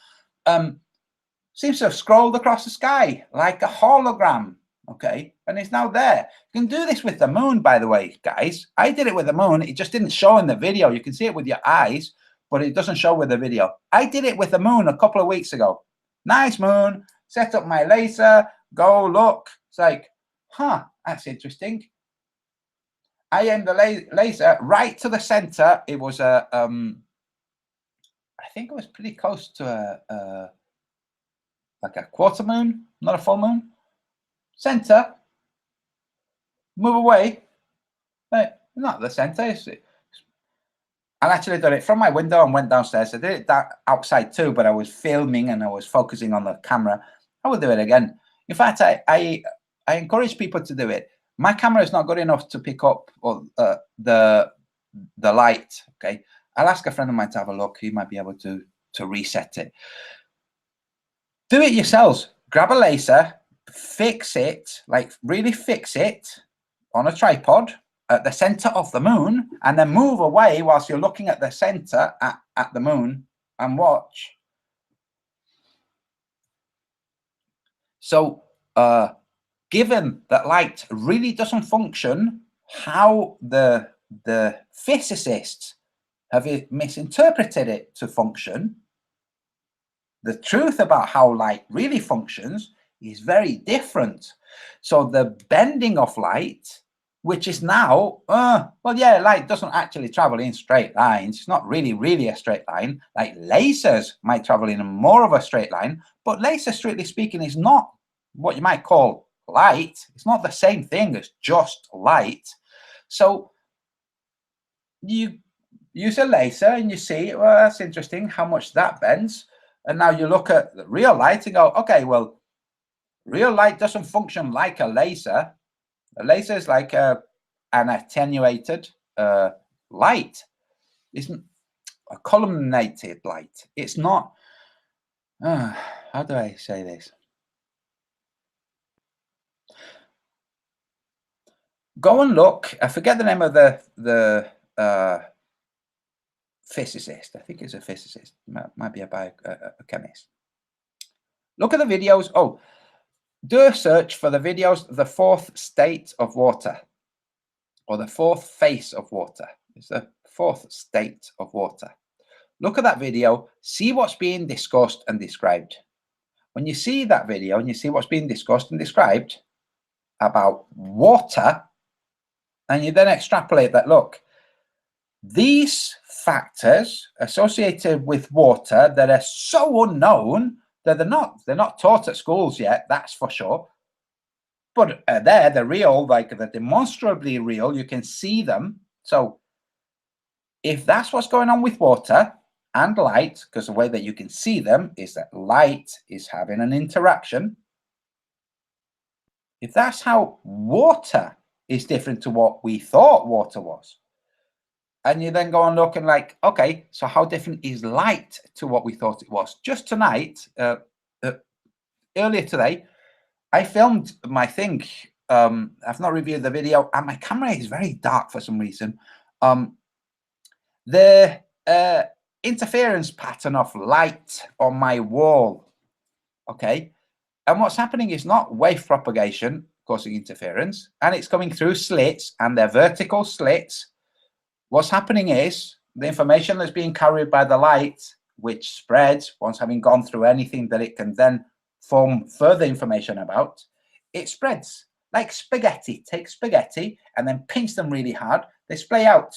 Seems to have scrolled across the sky like a hologram, okay? And it's now there. You can do this with the moon, by the way, guys. I did it with the moon. It just didn't show in the video. You can see it with your eyes, but it doesn't show with the video. I did it with the moon a couple of weeks ago. Nice moon. Set up my laser, go look. It's like, huh, that's interesting. I aimed the laser right to the center. It was I think it was pretty close to like a quarter moon, not a full moon. Center, move away. Not the center. I actually did it from my window and went downstairs. I did it outside too, but I was filming and I was focusing on the camera. I will do it again. In fact, I encourage people to do it. My camera is not good enough to pick up the light. Okay, I'll ask a friend of mine to have a look. He might be able to reset it. Do it yourselves. Grab a laser, fix it, like really fix it on a tripod at the center of the moon, and then move away whilst you're looking at the center at the moon and watch. So given that light really doesn't function how the physicists have misinterpreted it to function, the truth about how light really functions is very different. So the bending of light, which is now, well, yeah, light doesn't actually travel in straight lines. It's not really a straight line. Like lasers might travel in more of a straight line, but laser, strictly speaking, is not what you might call light. It's not the same thing as just light. So you use a laser and you see, well, that's interesting how much that bends. And now you look at the real light and go, okay, well, real light doesn't function like a laser. A laser is like an attenuated light. It's a columnated light. It's not, how do I say this? Go and look. I forget the name of the physicist. I think it's a physicist. Might be a chemist. Look at the videos. Oh, do a search for the videos, the fourth state of water, or the fourth face of water. It's the fourth state of water. Look at that video, see what's being discussed and described. When you see that video and you see what's being discussed and described about water, and you then extrapolate that, look, these factors associated with water that are so unknown that they're not taught at schools yet, that's for sure. But they're real, like they're demonstrably real. You can see them. So if that's what's going on with water and light, because the way that you can see them is that light is having an interaction. If that's how water is different to what we thought water was. And you then go on looking like, okay, so how different is light to what we thought it was? Just tonight, earlier today, I filmed my thing. I've not reviewed the video, and my camera is very dark for some reason. The interference pattern of light on my wall, okay? And what's happening is not wave propagation causing interference, and it's coming through slits, and they're vertical slits. What's happening is the information that's being carried by the light, which spreads once having gone through anything that it can then form further information about, it spreads like spaghetti. Take spaghetti and then pinch them really hard, they splay out.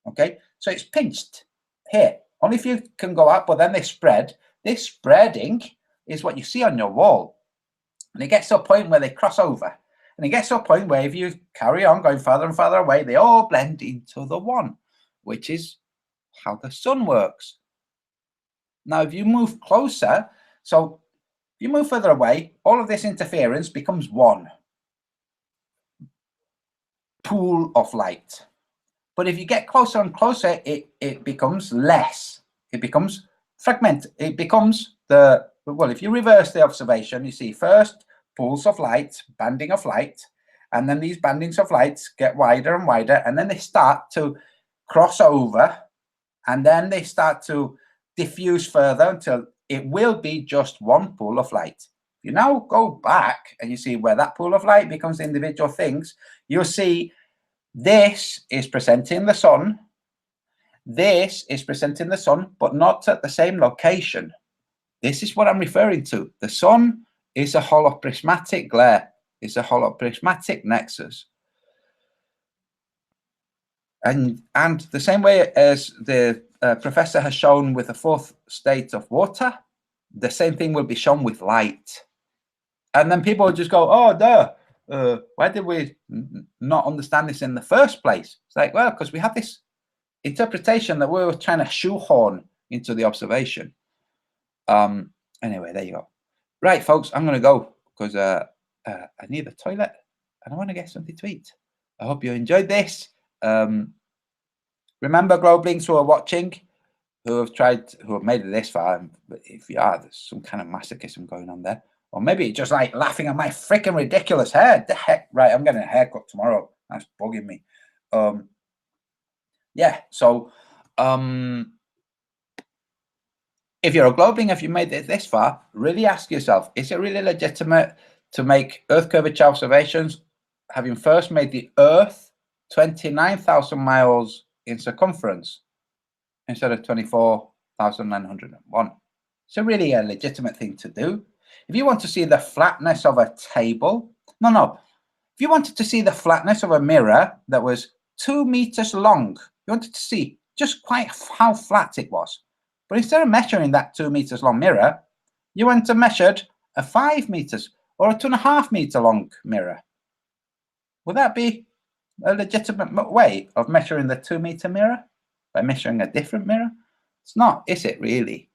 Okay, so it's pinched here. Only if you can go out, but then they spread. This spreading is what you see on your wall. And it gets to a point where they cross over. And it gets to a point where if you carry on going further and further away, they all blend into the one, which is how the sun works. Now, if you move closer, so if you move further away, all of this interference becomes one pool of light. But if you get closer and closer, it becomes less. It becomes fragmented. It becomes well, if you reverse the observation, you see first pools of light, banding of light, and then these bandings of lights get wider and wider, and then they start to cross over, and then they start to diffuse further until it will be just one pool of light. You now go back and you see where that pool of light becomes individual things. You'll see this is presenting the sun. This is presenting the sun, but not at the same location. This is what I'm referring to. The sun is a holoprismatic glare. It's a holoprismatic nexus. And the same way as the professor has shown with the fourth state of water, the same thing will be shown with light. And then people will just go, oh, duh, why did we not understand this in the first place? It's like, well, because we have this interpretation that we were trying to shoehorn into the observation. Anyway, there you go. Right, folks, I'm going to go because I need the toilet and I want to get something to eat. I hope you enjoyed this. Remember, Globelings who are watching, who have made it this far, but if you are, there's some kind of masochism going on there. Or maybe you're just like laughing at my freaking ridiculous hair. The heck, right, I'm getting a haircut tomorrow. That's bugging me. Yeah, so if you're a Globeling, if you made it this far, really ask yourself, is it really legitimate to make Earth curvature observations, having first made the Earth 29,000 miles in circumference instead of 24,901? It's a really legitimate thing to do. If you want to see the flatness of a table, no. If you wanted to see the flatness of a mirror that was 2 meters long, you wanted to see just quite how flat it was. But instead of measuring that 2 meters long mirror, you went and measured a 5 meters or a 2.5 meter long mirror. Would that be a legitimate way of measuring the 2 meter mirror by measuring a different mirror? It's not, is it really?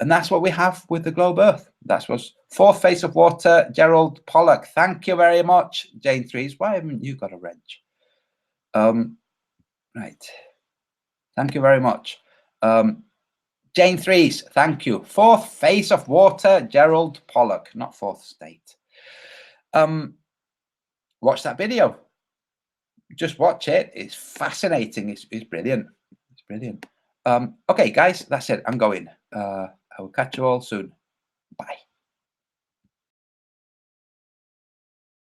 And that's what we have with the globe Earth. That's what's fourth face of water. Gerald Pollock, thank you very much. Jane Threes, why haven't you got a wrench? Right. Thank you very much. Jane Threes, thank you. Fourth face of water, Gerald Pollock, not fourth state. Watch that video. Just watch it. It's fascinating. It's brilliant. It's brilliant. Okay, guys, that's it. I'm going. I will catch you all soon. Bye.